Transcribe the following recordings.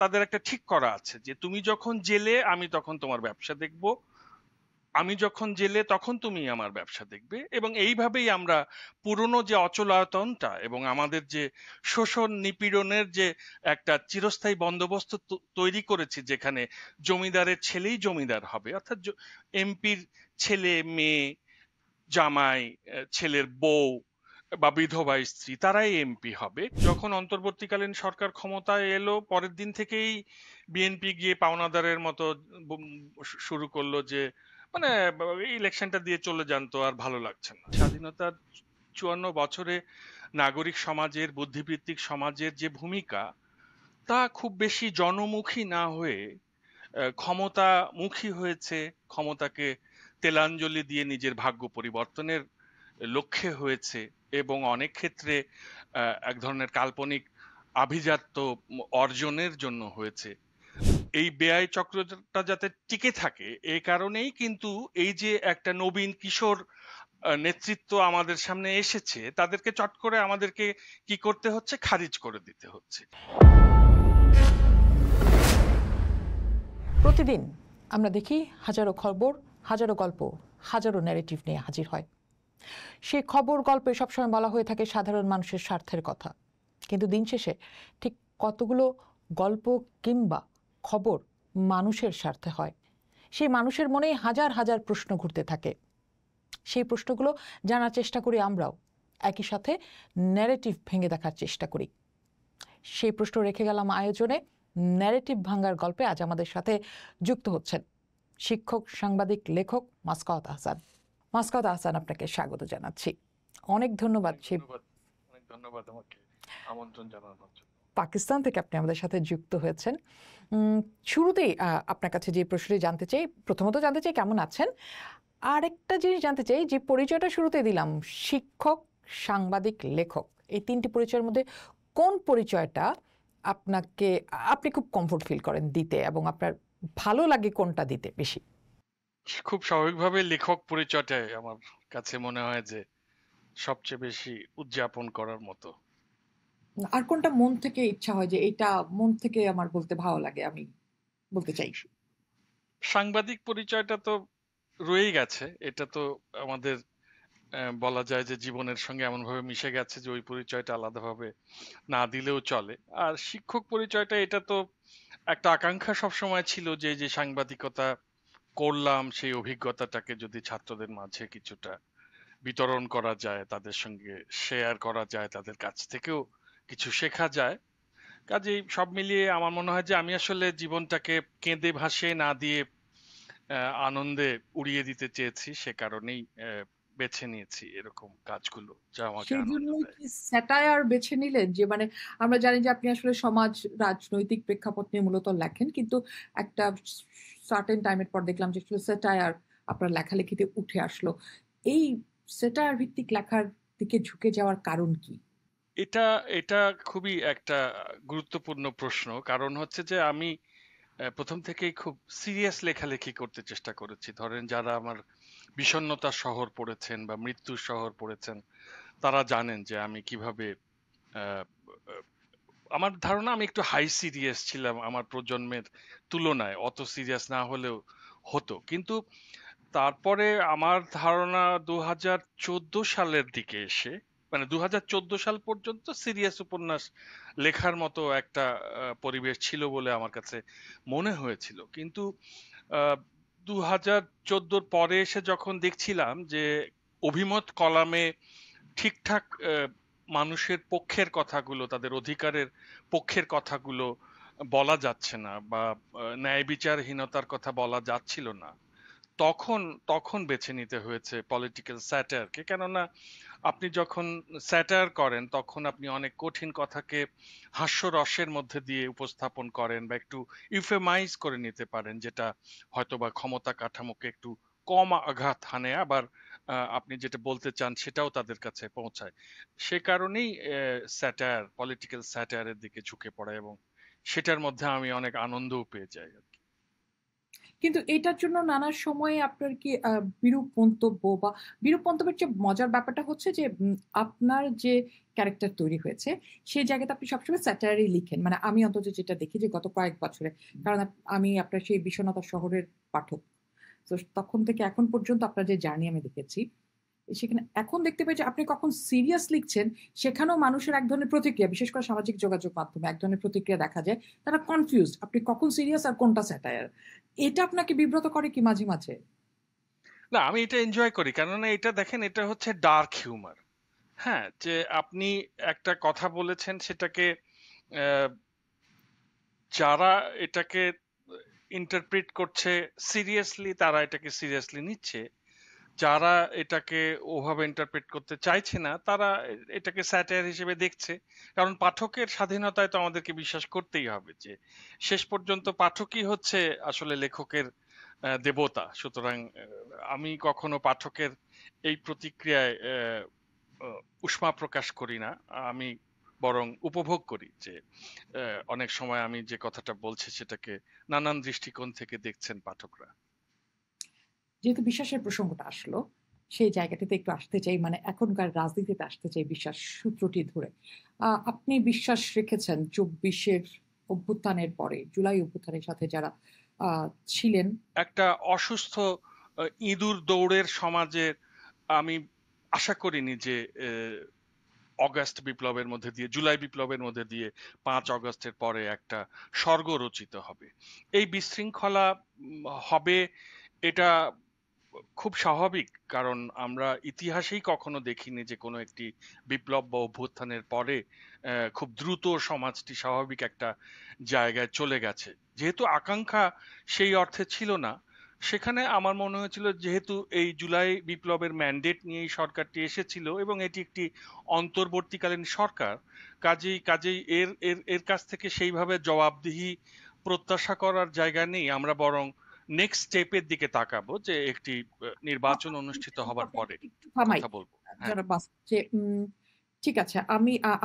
তাদের একটা ঠিক করা আছে যে তুমি যখন জেলে আমি তখন তোমার ব্যবসা দেখব, আমি যখন জেলে তখন তুমি আমার ব্যবসা দেখবে। এবং এইভাবেই আমরা পুরনো যে অচলায়তনটা এবং আমাদের যে শোষণ নিপীড়নের যে একটা চিরস্থায়ী বন্দোবস্ত তৈরি করেছি, যেখানে জমিদারের ছেলেই জমিদার হবে, অর্থাৎ এমপির ছেলে মেয়ে জামাই ছেলের বউ বা বিধবা স্ত্রী তারাই এমপি হবে। যখন অন্তর্বর্তীকালীন সরকার ক্ষমতায় এলো পরের দিন থেকেই বিএনপি গিয়ে পাওনাদারের মতো শুরু করলো যে মানে ইলেকশনটা দিয়ে চলে যান, তো আর ভালো লাগছে না। স্বাধীনতার 54 বছরে নাগরিক সমাজের বুদ্ধিবৃত্তিক সমাজের যে ভূমিকা, তা খুব বেশি জনমুখী না হয়ে ক্ষমতামুখী হয়েছে, ক্ষমতাকে তেলাঞ্জলি দিয়ে নিজের ভাগ্য পরিবর্তনের লক্ষ্যে হয়েছে, এবং অনেক ক্ষেত্রে এক ধরনের কাল্পনিক আভিজাত্য অর্জনের জন্য হয়েছে। এই বেয়াই চক্রটা যাতে টিকে থাকে, এই কারণেই কিন্তু এই যে একটা নবীন কিশোর নেতৃত্ব আমাদের সামনে এসেছে, তাদেরকে চট করে আমাদেরকে কি করতে হচ্ছে, খারিজ করে দিতে হচ্ছে। প্রতিদিন আমরা দেখি হাজারো খবর, হাজারো গল্প, হাজারো ন্যারেটিভ নিয়ে হাজির হয়। সেই খবর গল্পে সবসময় বলা হয়ে থাকে সাধারণ মানুষের স্বার্থের কথা, কিন্তু দিন শেষে ঠিক কতগুলো গল্প কিংবা খবর মানুষের স্বার্থে হয়, সেই মানুষের মনেই হাজার হাজার প্রশ্ন ঘুরতে থাকে। সেই প্রশ্নগুলো জানার চেষ্টা করি আমরাও, একই সাথে ন্যারেটিভ ভেঙে দেখার চেষ্টা করি। সেই প্রশ্ন রেখে গেলাম আয়োজনে। ন্যারেটিভ ভাঙ্গার গল্পে আজ আমাদের সাথে যুক্ত হচ্ছেন শিক্ষক, সাংবাদিক, লেখক মাসকাওয়াত আহসান। মাসকাওয়াত আহসান, আপনাকে স্বাগত জানাচ্ছি। অনেক ধন্যবাদ। অনেক ধন্যবাদ আমাকে আমন্ত্রণ জানানোর জন্য। পাকিস্তান থেকে আপনি আমাদের সাথে যুক্ত হয়েছেন। শুরুতেই আপনার কাছে যে প্রশ্নটি জানতে চাই, প্রথমত জানতে চাই কেমন আছেন, আরেকটা জিনিস জানতে চাই যে পরিচয়টা শুরুতে দিলাম, শিক্ষক, সাংবাদিক, লেখক, এই তিনটি পরিচয়ের মধ্যে কোন পরিচয়টা আপনাকে, আপনি খুব কমফোর্ট ফিল করেন দিতে, এবং আপনার ভালো লাগে কোনটা দিতে বেশি? খুব স্বাভাবিকভাবে লেখক পরিচয়টাই আমার কাছে মনে হয় যে সবচেয়ে বেশি উদযাপন করার মতো। আর কোনটা মন থেকে ইচ্ছা হয় যে এটা মন থেকে আমার বলতে ভালো লাগে, আমি বলতে চাই? সাংবাদিক পরিচয়টা তো রয়েই গেছে, এটা তো আমাদের বলা যায় যে জীবনের সঙ্গে এমনভাবে মিশে গেছে যে ওই পরিচয়টা আলাদাভাবে না দিলেও চলে। আর শিক্ষক পরিচয়টা, এটা তো একটা আকাঙ্ক্ষা সবসময় ছিল যে যে সাংবাদিকতা করলাম সেই অভিজ্ঞতাটাকে যদি ছাত্রদের মাঝে কিছুটা বিতরণ করা যায়, তাদের সঙ্গে শেয়ার করা যায়, তাদের কাছ থেকেও কিছু শেখা যায়। কাজেই সব মিলিয়ে আমার মনে হয় যে আমি আসলে জীবনটাকে কেঁদে ভাসিয়ে না দিয়ে আনন্দে উড়িয়ে দিতে চেয়েছি, সে কারণেই বেছে নিয়েছি এরকম কাজগুলো যা আমাকে সেই আনন্দ জন্যই দেয়। কি স্যাটায়ার বেছে নিলেন? যে মানে আমরা জানি যে আপনি আসলে সমাজ রাজনৈতিক প্রেক্ষাপট নিয়ে মূলত লেখেন, কিন্তু একটা সার্টেন টাইমের পর দেখলাম যে আসলে স্যাটায়ার আপনার লেখালেখিতে উঠে আসলো। এই স্যাটায়ার ভিত্তিক লেখার দিকে ঝুঁকে যাওয়ার কারণ কি? এটা এটা খুবই একটা গুরুত্বপূর্ণ প্রশ্ন। কারণ হচ্ছে যে আমি প্রথম থেকেই খুব সিরিয়াস লেখালেখি করতে চেষ্টা করেছি। ধরেন যারা আমার বিষণ্ণতার শহর পড়েছেন বা মৃত্যুর শহর পড়েছেন, তারা জানেন যে আমি কিভাবে আহ, আমার ধারণা আমি একটু হাই সিরিয়াস ছিলাম আমার প্রজন্মের তুলনায়, অত সিরিয়াস না হলেও হতো। কিন্তু তারপরে আমার ধারণা 2014 সালের দিকে এসে, মানে 2014 সাল পর্যন্ত সিরিয়াস উপন্যাস লেখার মতো একটা পরিবেশ ছিল বলে আমার কাছে মনে হয়েছিল। কিন্তু 2014-র পরে এসে যখন দেখছিলাম যে অভিমত কলামে ঠিকঠাক মানুষের পক্ষের কথাগুলো, তাদের অধিকারের পক্ষের কথাগুলো বলা যাচ্ছে না, বা ন্যায় বিচারহীনতার কথা বলা যাচ্ছিল না, তখন তখন বেছে নিতে হয়েছে পলিটিক্যাল স্যাটায়ারকে। কেননা আপনি যখন স্যাটায়ার করেন তখন আপনি অনেক কঠিন কথাকে হাস্যরসের মধ্যে দিয়ে উপস্থাপন করেন, বা একটু ইউফেমাইজ করে নিতে পারেন, যেটা হয়তোবা ক্ষমতা কাঠামোকে একটু কম আঘাত হানে, আবার আপনি যেটা বলতে চান সেটাও তাদের কাছে পৌঁছায়। সে কারণেই স্যাটায়ার, পলিটিক্যাল স্যাটায়ারের দিকে ঝুঁকে পড়া, এবং সেটার মধ্যে আমি অনেক আনন্দও পেয়ে যাই আর কি। কিন্তু এটার জন্য নানা সময়ে আপনার কি বিরূপ মন্তব্য বা বিরূপ মন্তব্যের যে মজার ব্যাপারটা হচ্ছে যে আপনার যে ক্যারেক্টার তৈরি হয়েছে সেই জায়গাতে আপনি সবসময় স্যাটায়ারই লিখেন, মানে আমি অন্তত যেটা দেখি যে গত কয়েক বছরে, কারণ আমি আপনার সেই বিষণ্ণতা শহরের পাঠক, তো তখন থেকে এখন পর্যন্ত আপনার যে জার্নি আমি দেখেছি সেখানে এখন দেখতে পাই যে আপনি কখন সিরিয়াস লিখছেন সেখানেও মানুষের এক ধরনের প্রতিক্রিয়া, বিশেষ করে সামাজিক যোগাযোগ মাধ্যমে এক ধরনের প্রতিক্রিয়া দেখা যায়, তারা কনফিউজড আপনি কখন সিরিয়াস আর কোনটা স্যাটায়ার। এটা আপনাকে বিব্রত করে কি মাঝে মাঝে? না, আমি এটা এনজয় করি, কেননা এটা দেখেন, এটা হচ্ছে ডার্ক হিউমার। হ্যাঁ, যে আপনি একটা কথা বলেছেন, সেটাকে আহ, যারা এটাকে ইন্টারপ্রিট করছে সিরিয়াসলি, তারা এটাকে সিরিয়াসলি নিচ্ছে। যারা এটাকে ওভাবে ইন্টারপ্রেট করতে চাইছে না, তারা এটাকে স্যাটায়ার হিসেবে দেখছে। কারণ পাঠকের স্বাধীনতায় তো আমাদেরকে বিশ্বাস করতেই হবে যে শেষ পর্যন্ত পাঠকই হচ্ছে আসলে লেখকের দেবতা। সুতরাং আমি কখনো পাঠকের এই প্রতিক্রিয়ায় উষ্মা প্রকাশ করি না। আমি বরং উপভোগ করি যে অনেক সময় আমি যে কথাটা বলছি সেটাকে নানান দৃষ্টিকোণ থেকে দেখছেন পাঠকরা। যেহেতু বিশ্বাসের প্রসঙ্গটা আসলো সেই জায়গাটিতে একটু আসতে চাই, মানে এখনকার রাজনীতিতে আসতে চাই বিশ্বাস সূত্রটি ধরে। আপনি বিশ্বাস রেখেছেন 24-এর অভ্যুত্থানের পরে, জুলাই অভ্যুত্থানের সাথে যারা ছিলেন। একটা অসুস্থ ইঁদুর দৌড়ের সমাজের আমি আশা করিনি যে অগাস্ট বিপ্লবের মধ্যে দিয়ে, জুলাই বিপ্লবের মধ্যে দিয়ে 5 আগস্টের পরে একটা স্বর্গ রচিত হবে। এই বিশৃঙ্খলা হবে, এটা খুব স্বাভাবিক। কারণ আমরা ইতিহাসেই কখনো দেখিনি যে কোনো একটি বিপ্লব বা অভ্যুত্থানের পরে খুব দ্রুত সমাজটি স্বাভাবিক একটা জায়গায় চলে গেছে। যেহেতু আকাঙ্ক্ষা সেই অর্থে ছিল না, সেখানে আমার মনে হয়েছিল যেহেতু এই জুলাই বিপ্লবের ম্যান্ডেট নিয়েই সরকারটি এসেছিল এবং এটি একটি অন্তর্বর্তীকালীন সরকার, কাজেই কাজেই এর এর এর কাছ থেকে সেইভাবে জবাবদিহি প্রত্যাশা করার জায়গা নেই। আমরা বরং নেক্সট স্টেপের দিকে তাকাবো, যে একটি নির্বাচন অনুষ্ঠিত হবার পরে একটু থামাই কথা বলবো। হ্যাঁ, যারা যে ঠিক আছে,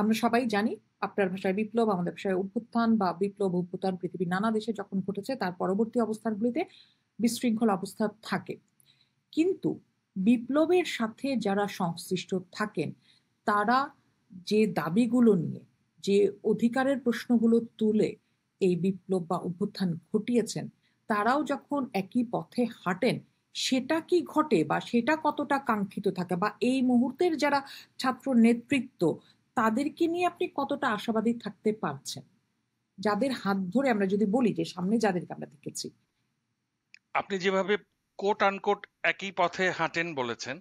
আমরা সবাই জানি আপনার ভাষায় বিপ্লব, আমাদের ভাষায় অভ্যুত্থান বা বিপ্লব অভ্যুত্থান পৃথিবীর নানা দেশে যখন ঘটেছে তার পরবর্তী অবস্থানগুলিতে বিশৃঙ্খল অবস্থা থাকে। কিন্তু বিপ্লবের সাথে যারা সংশ্লিষ্ট থাকেন তারা যে দাবিগুলো নিয়ে, যে অধিকারের প্রশ্নগুলো তুলে এই বিপ্লব বা অভ্যুত্থান ঘটিয়েছেন, তারাও যখন একই পথে হাঁটেন সেটা কি ঘটে বা সেটা কতটা কাঙ্ক্ষিত থাকে, বা এই মুহূর্তের যারা ছাত্র নেতৃত্ব তাদেরকে নিয়ে আপনি কতটা আশাবাদী থাকতে পারছেন, যাদের হাত ধরে আমরা যদি বলি যে সামনে যাদেরকে আমরা দেখেছি? আপনি যেভাবে কোট আনকোট একই পথে হাঁটেন বলেছেন,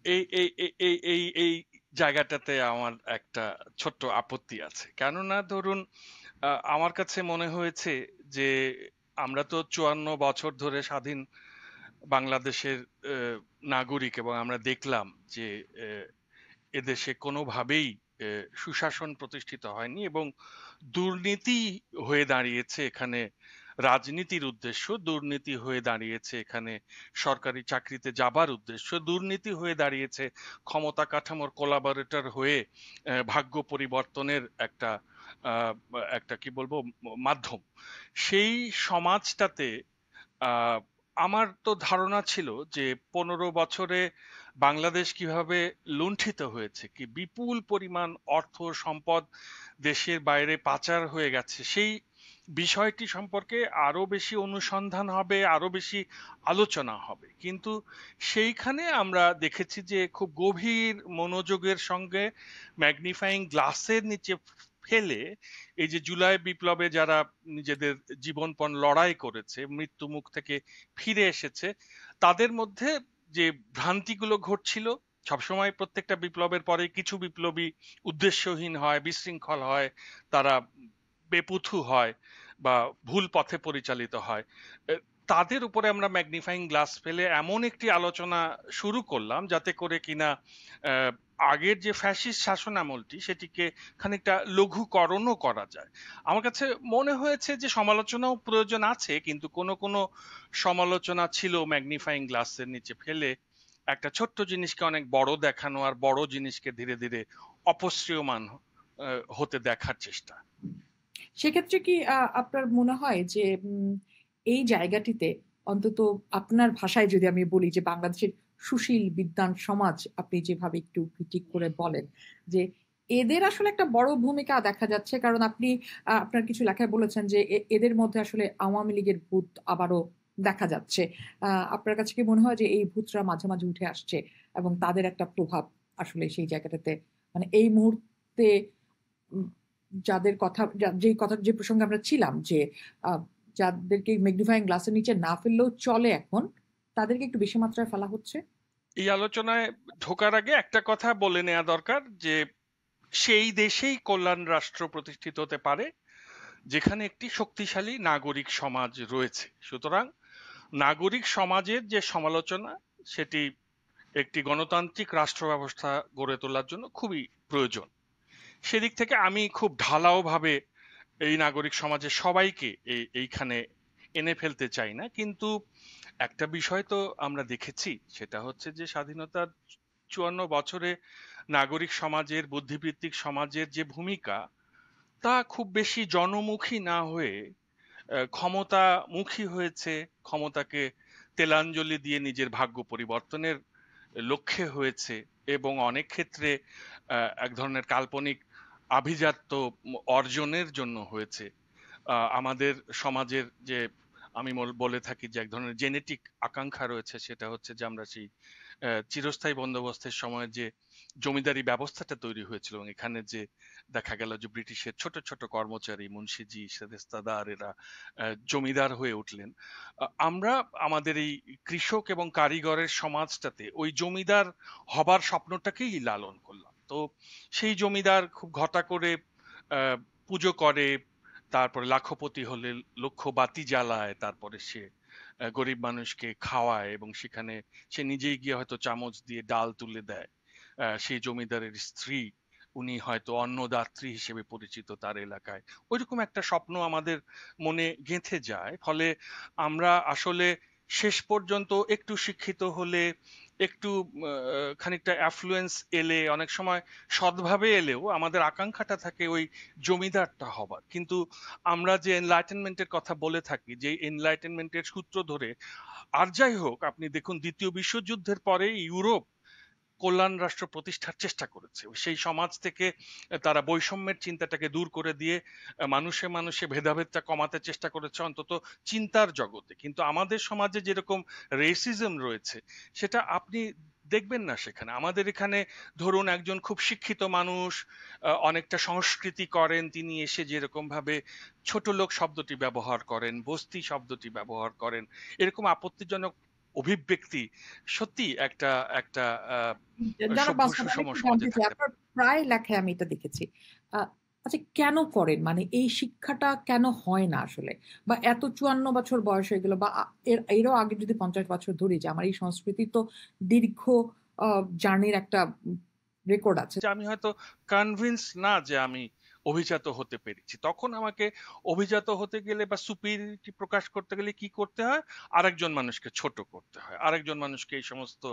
এই এই এই এই এই এই জায়গাটাতে আমার একটা ছোট্ট আপত্তি আছে। কেননা ধরুন, আমার কাছে মনে হয়েছে যে আমরা তো 54 বছর ধরে স্বাধীন বাংলাদেশের নাগরিক, এবং আমরা দেখলাম যে এদেশে কোনোভাবেই সুশাসন প্রতিষ্ঠিত হয়নি, এবং দুর্নীতি হয়ে দাঁড়িয়েছে এখানে রাজনীতির উদ্দেশ্য, দুর্নীতি হয়ে দাঁড়িয়েছে এখানে সরকারি চাকরিতে যাবার উদ্দেশ্য, দুর্নীতি হয়ে দাঁড়িয়েছে ক্ষমতা কাঠামোর কোলাবরেটর হয়ে ভাগ্য পরিবর্তনের একটা একটা কি বলবো মাধ্যম। সেই সমাজটাতে আহ আমার তো ধারণা ছিল যে 15 বছরে বাংলাদেশ কিভাবে লুণ্ঠিত হয়েছে, কি বিপুল পরিমাণ অর্থ সম্পদ দেশের বাইরে পাচার হয়ে গেছে, সেই বিষয়টি সম্পর্কে আরো বেশি অনুসন্ধান হবে, আরো বেশি আলোচনা হবে। কিন্তু সেইখানে আমরা দেখেছি যে খুব গভীর মনোযোগের সঙ্গে ম্যাগনিফাইং গ্লাসের নিচে ফেলে এই যে জুলাই বিপ্লবে যারা নিজেদের জীবনপণ লড়াই করেছে, মৃত্যু মুখ থেকে ফিরে এসেছে, তাদের মধ্যে যে ভ্রান্তিগুলো ঘটছিল, সবসময় প্রত্যেকটা বিপ্লবের পরে কিছু বিপ্লবী উদ্দেশ্যহীন হয়, বিশৃঙ্খল হয়, তারা বেপুথু হয় বা ভুল পথে পরিচালিত হয়। এ, তাদের উপরে আমরা ম্যাগনিফাইং গ্লাস ফেলে এমন একটি আলোচনা শুরু করলাম যাতে করে কিনা আহ, আগের যে ফ্যাসিস্ট শাসন আমলটি সেটিকে খানিকটা লঘুকরণও করা যায়। আমার কাছে মনে হয়েছে যে সমালোচনাও প্রয়োজন আছে, কিন্তু কোনো কোনো সমালোচনা ছিল ম্যাগনিফাইং গ্লাসের নিচে ফেলে একটা ছোট্ট জিনিসকে অনেক বড় দেখানো, আর বড় জিনিসকে ধীরে ধীরে অপশ্রিয়মান হতে দেখার চেষ্টা। সেক্ষেত্রে কি আপনার মনে হয় যে এই জায়গাটিতে অন্তত আপনার ভাষায় যদি আমি বলি যে বাংলাদেশের সুশীল বিদ্বান সমাজ আপনি যেভাবে একটু ক্রিটিক করে বলেন যে এদের আসলে একটা বড় ভূমিকা দেখা যাচ্ছে, কারণ আপনি আপনার কিছু লেখায় বলেছেন যে এদের মধ্যে আসলে আওয়ামী লীগের ভূত আবারও দেখা যাচ্ছে। আপনার কাছে কি মনে হয় যে এই ভূতরা মাঝে মাঝে উঠে আসছে এবং তাদের একটা প্রভাব আসলে সেই জায়গাটাতে, মানে এই মুহূর্তে উম, যাদের কথা যেই কথা যে প্রসঙ্গে আমরা ছিলাম যে আহ, যাদেরকে ম্যাগনিফাইং গ্লাসের নিচে না ফেললেও চলে এখন, তাদেরকে একটু বেশি মাত্রায় ফেলা হচ্ছে? এই আলোচনায় ঢোকার আগে একটা কথা বলে নেওয়া দরকার যে সেই দেশেই কল্যাণ রাষ্ট্র প্রতিষ্ঠিত হতে পারে যেখানে একটি শক্তিশালী নাগরিক সমাজ রয়েছে। সুতরাং নাগরিক সমাজের যে সমালোচনা, সেটি একটি গণতান্ত্রিক রাষ্ট্র ব্যবস্থা গড়ে তোলার জন্য খুবই প্রয়োজন। সেদিক থেকে আমি খুব ঢালাও ভাবে এই নাগরিক সমাজের সবাইকে এইখানে এনে ফেলতে চাই না, কিন্তু একটা বিষয় তো আমরা দেখেছি, সেটা হচ্ছে যে স্বাধীনতার ৫৪ বছরে নাগরিক সমাজের, বুদ্ধিবৃত্তিক সমাজের যে ভূমিকা, তা খুব বেশি জনমুখী না হয়ে ক্ষমতামুখী হয়েছে। ক্ষমতাকে তেলাঞ্জলি দিয়ে নিজের ভাগ্য পরিবর্তনের লক্ষ্যে হয়েছে, এবং অনেক ক্ষেত্রে এক ধরনের কাল্পনিক আভিজাত্য অর্জনের জন্য হয়েছে। আমাদের সমাজের যে, আমি বলে থাকি যে এক ধরনের জেনেটিক আকাঙ্ক্ষা রয়েছে, সেটা হচ্ছে যে আমরা সেই চিরস্থায়ী বন্দোবস্তের সময় যে জমিদারি ব্যবস্থাটা তৈরি হয়েছিল, এবং এখানে যে দেখা গেল যে ব্রিটিশের ছোট ছোট কর্মচারী, মুন্সিজি, সেরেস্তাদার, এরা জমিদার হয়ে উঠলেন। আমরা আমাদের এই কৃষক এবং কারিগরের সমাজটাতে ওই জমিদার হবার স্বপ্নটাকেই লালন করলাম। তো সেই জমিদার খুব ঘটা করে আহ, পুজো করে, তারপরে লাখপতি হলে লক্ষ বাতি জ্বালায়, তারপরে সে গরিব মানুষকে খাওয়ায়, এবং সেখানে সে নিজেই গিয়ে হয়তো চামচ দিয়ে ডাল তুলে দেয়। সেই জমিদারের স্ত্রী, উনি হয়তো অন্নদাত্রী হিসেবে পরিচিত তার এলাকায়। ওইরকম একটা স্বপ্ন আমাদের মনে গেঁথে যায়। ফলে আমরা আসলে শেষ পর্যন্ত একটু শিক্ষিত হলে, একটু খানিকটা অ্যাফ্লুয়েন্স এলে, অনেক সময় সৎভাবে এলেও আমাদের আকাঙ্ক্ষাটা থাকে ওই জমিদারটা হবার। কিন্তু আমরা যে এনলাইটেনমেন্টের কথা বলে থাকি, যে এনলাইটেনমেন্টের সূত্র ধরে, আর যাই হোক, আপনি দেখুন দ্বিতীয় বিশ্বযুদ্ধের পরে ইউরোপ কল্যাণ রাষ্ট্র প্রতিষ্ঠার চেষ্টা করেছে। সেই সমাজ থেকে তারা বৈষম্যের চিন্তাটাকে দূর করে দিয়ে মানুষে মানুষে ভেদাভেদটা কমাতে চেষ্টা করেছে, অন্তত চিন্তার জগতে। কিন্তু আমাদের সমাজে যেরকম রেসিজম রয়েছে, সেটা আপনি দেখবেন না সেখানে। আমাদের এখানে ধরুন একজন খুব শিক্ষিত মানুষ, অনেকটা সংস্কৃতি করেন, তিনি এসে যেরকম ভাবে ছোট লোক শব্দটি ব্যবহার করেন, বস্তি শব্দটি ব্যবহার করেন, এরকম আপত্তিজনক অভিব্যক্তি সত্যি একটা একটা আহ, জনাব সভ্য বাস্তব, আমি সুষম একটু সমাজে জানতে চাই, থাকতে আপনার পারে। প্রায় লেখায় আমি এটা দেখেছি। আচ্ছা, কেন করেন, মানে এই শিক্ষাটা কেন হয় না আসলে? বা এত ৫৪ বছর বয়স হয়ে গেল, বা এরও আগে যদি ৫০ বছর ধরি, যে আমার এই সংস্কৃতি তো দীর্ঘ জার্নির একটা রেকর্ড আছে। যে আমি হয়তো কনভিন্স না যে আমি অভিজাত হতে পেরেছি। তখন আমাকে অভিজাত হতে গেলে বা সুপিরিয়রিটি প্রকাশ করতে গেলে কি করতে হয়? আরেকজন মানুষকে ছোট করতে হয়, আরেকজন মানুষকে এই সমস্ত,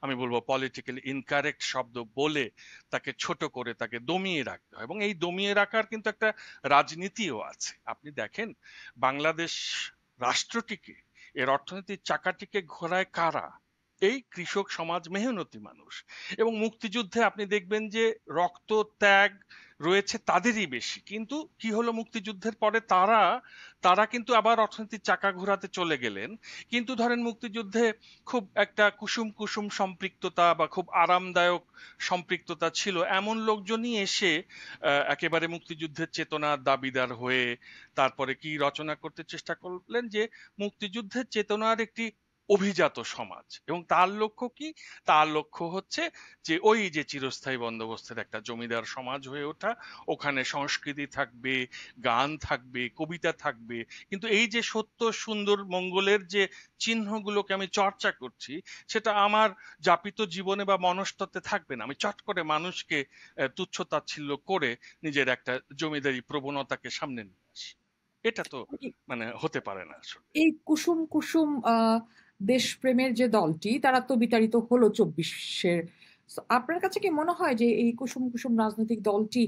আমি বলবো পলিটিক্যালি ইনকারেক্ট শব্দ বলে তাকে ছোট করে তাকে দমিয়ে রাখতে হয়। এবং এই দমিয়ে রাখার কিন্তু একটা রাজনীতিও আছে। আপনি দেখেন, বাংলাদেশ রাষ্ট্রটিকে, এর অর্থনীতির চাকাটিকে ঘোরায় কারা? এই কৃষক সমাজ, মেহনতি মানুষ। এবং মুক্তিযুদ্ধে আপনি দেখবেন যে রক্ত ত্যাগ রয়েছে তাদেরই বেশি। কিন্তু কি হলো মুক্তিযুদ্ধের পরে? তারা তারা কিন্তু আবার অর্থনীতির চাকা ঘোরাতে চলে গেলেন। কিন্তু ধরেন মুক্তিযুদ্ধে খুব একটা কুসুম কুসুম সম্পৃক্ততা বা খুব আরামদায়ক সম্পৃক্ততা ছিল এমন লোকজনই এসে একেবারে মুক্তিযুদ্ধের চেতনার দাবিদার হয়ে তারপরে কি রচনা করতে চেষ্টা করলেন, যে মুক্তিযুদ্ধের চেতনার একটি অভিজাত সমাজ। এবং তার লক্ষ্য কি? তার লক্ষ্য হচ্ছে যে ওই যে চিরস্থায়ী বন্দোবস্তের একটা জমিদার সমাজ হয়ে ওঠা, ওখানে সংস্কৃতি থাকবে, গান থাকবে, কবিতা থাকবে, কিন্তু এই যে সত্য সুন্দর মঙ্গলের যে চিহ্নগুলোকে আমি চর্চা করছি, সেটা আমার যাপিত জীবনে বা মনস্তত্ত্বে থাকবে না। আমি চট করে মানুষকে তুচ্ছ তাচ্ছিল্য করে নিজের একটা জমিদারি প্রবণতাকে সামনে নিয়ে আসি। এটা তো মানে হতে পারে না আসলে। এই কুসুম কুসুম দেশপ্রেমের যে দলটি, তারা তো বিতাড়িত হলো ২৪-এর। So, আপনার কাছে কি মনে হয় যে এই কুসুম কুসুম রাজনৈতিক দলটি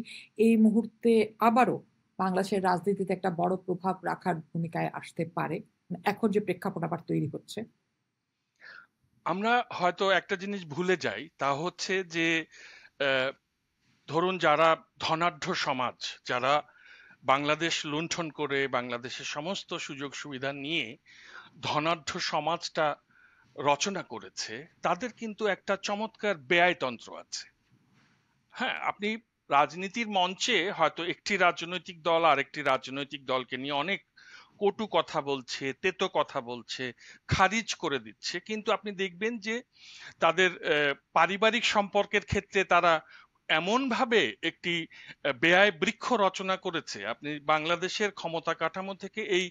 এই মুহূর্তে আবারও বাংলাদেশের রাজনীতিতে একটা বড় প্রভাব রাখার ভূমিকায় আসতে পারে? এখন যে প্রেক্ষাপট আবার তৈরি হচ্ছে? আমরা হয়তো একটা জিনিস ভুলে যাই, তা হচ্ছে যে আহ, ধরুন যারা ধনাঢ্য সমাজ, যারা বাংলাদেশ লুণ্ঠন করে বাংলাদেশের সমস্ত সুযোগ সুবিধা নিয়ে ধনাঢ্য সমাজটা রচনা করেছে, তাদের কিন্তু একটা চমৎকার ব্যয়তন্ত্র আছে। হ্যাঁ, আপনি রাজনীতির মঞ্চে হয়তো একটি রাজনৈতিক দল আরেকটি রাজনৈতিক দলকে নিয়ে অনেক কটু কথা বলছে, তেতো কথা বলছে, খারিজ করে দিচ্ছে, কিন্তু আপনি দেখবেন যে তাদের পারিবারিক সম্পর্কের ক্ষেত্রে তারা এমন ভাবে একটি ব্যয় বৃক্ষ রচনা করেছে, আপনি বাংলাদেশের ক্ষমতা কাঠামো থেকে এই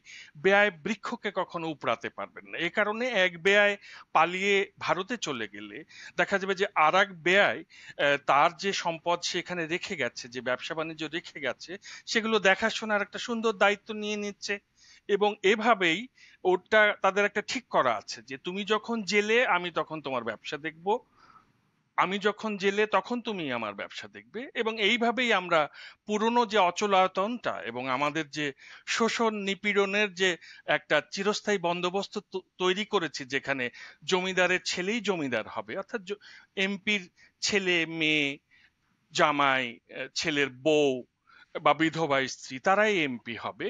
ব্যয় বৃক্ষকে কখনো উপড়াতে পারবেন না। এ কারণে এক ব্যয় পালিয়ে ভারতে চলে গেলে দেখা যাবে যে আর এক ব্যয় তার যে সম্পদ সেখানে রেখে গেছে, যে ব্যবসা বাণিজ্য রেখে গেছে, সেগুলো দেখাশোনার একটা সুন্দর দায়িত্ব নিয়ে নিচ্ছে। এবং এভাবেই ওটা তাদের একটা ঠিক করা আছে যে তুমি যখন জেলে আমি তখন তোমার ব্যবসা দেখব, আমি যখন জেলে তখন তুমি আমার ব্যবসা দেখবে। এবং এইভাবেই আমরা পুরনো যে অচলায়তনটা এবং আমাদের যে শোষণ নিপীড়নের যে একটা চিরস্থায়ী বন্দোবস্ত তৈরি করেছি, যেখানে জমিদারের ছেলেই জমিদার হবে, অর্থাৎ এমপির ছেলে মেয়ে, জামাই, ছেলের বউ বা বিধবা স্ত্রী তারাই এমপি হবে,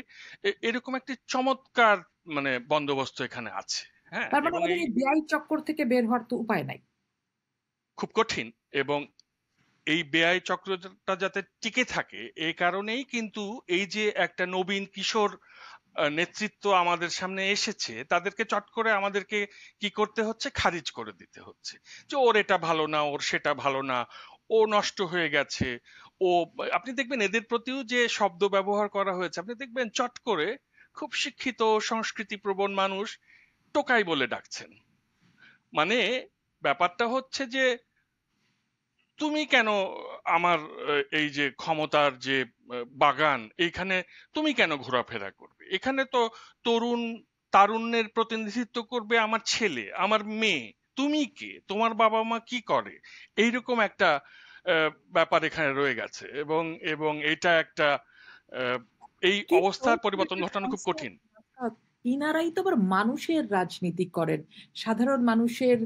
এরকম একটি চমৎকার মানে বন্দোবস্ত এখানে আছে। হ্যাঁ, তার মানে এবং আমাদের এই এই ব্যয় চক্কর থেকে বের হওয়ার তো উপায় নাই। খুব কঠিন। এবং এই ব্যয় চক্রটা যাতে টিকে থাকে, এই কারণেই কিন্তু এই যে একটা নবীন কিশোর নেতৃত্ব আমাদের সামনে এসেছে, তাদেরকে চট করে আমাদেরকে কি করতে হচ্ছে, খারিজ করে দিতে হচ্ছে যে ওর এটা ভালো না, ওর সেটা ভালো না, ও নষ্ট হয়ে গেছে। ও, আপনি দেখবেন এদের প্রতিও যে শব্দ ব্যবহার করা হয়েছে, আপনি দেখবেন চট করে খুব শিক্ষিত সংস্কৃতি প্রবণ মানুষ টোকাই বলে ডাকছেন। মানে ব্যাপারটা হচ্ছে যে তুমি কেন আমার এই যে ক্ষমতার যে বাগান, এইখানে তুমি কেন ঘোরাফেরা করবে? এখানে তো তরুণ তারুণ্যের প্রতিনিধিত্ব করবে আমার ছেলে, আমার মেয়ে। তুমি কে? তোমার বাবা মা কি করে? এইরকম একটা ব্যাপার এখানে রয়ে গেছে। এবং এবং এটা একটা আহ, এই কিন্তু অবস্থার কোনো পরিবর্তন একটা ঘটানো খুব সংস্থা, কঠিন। ইনারাই তো আবার মানুষের রাজনীতি করেন, সাধারণ মানুষের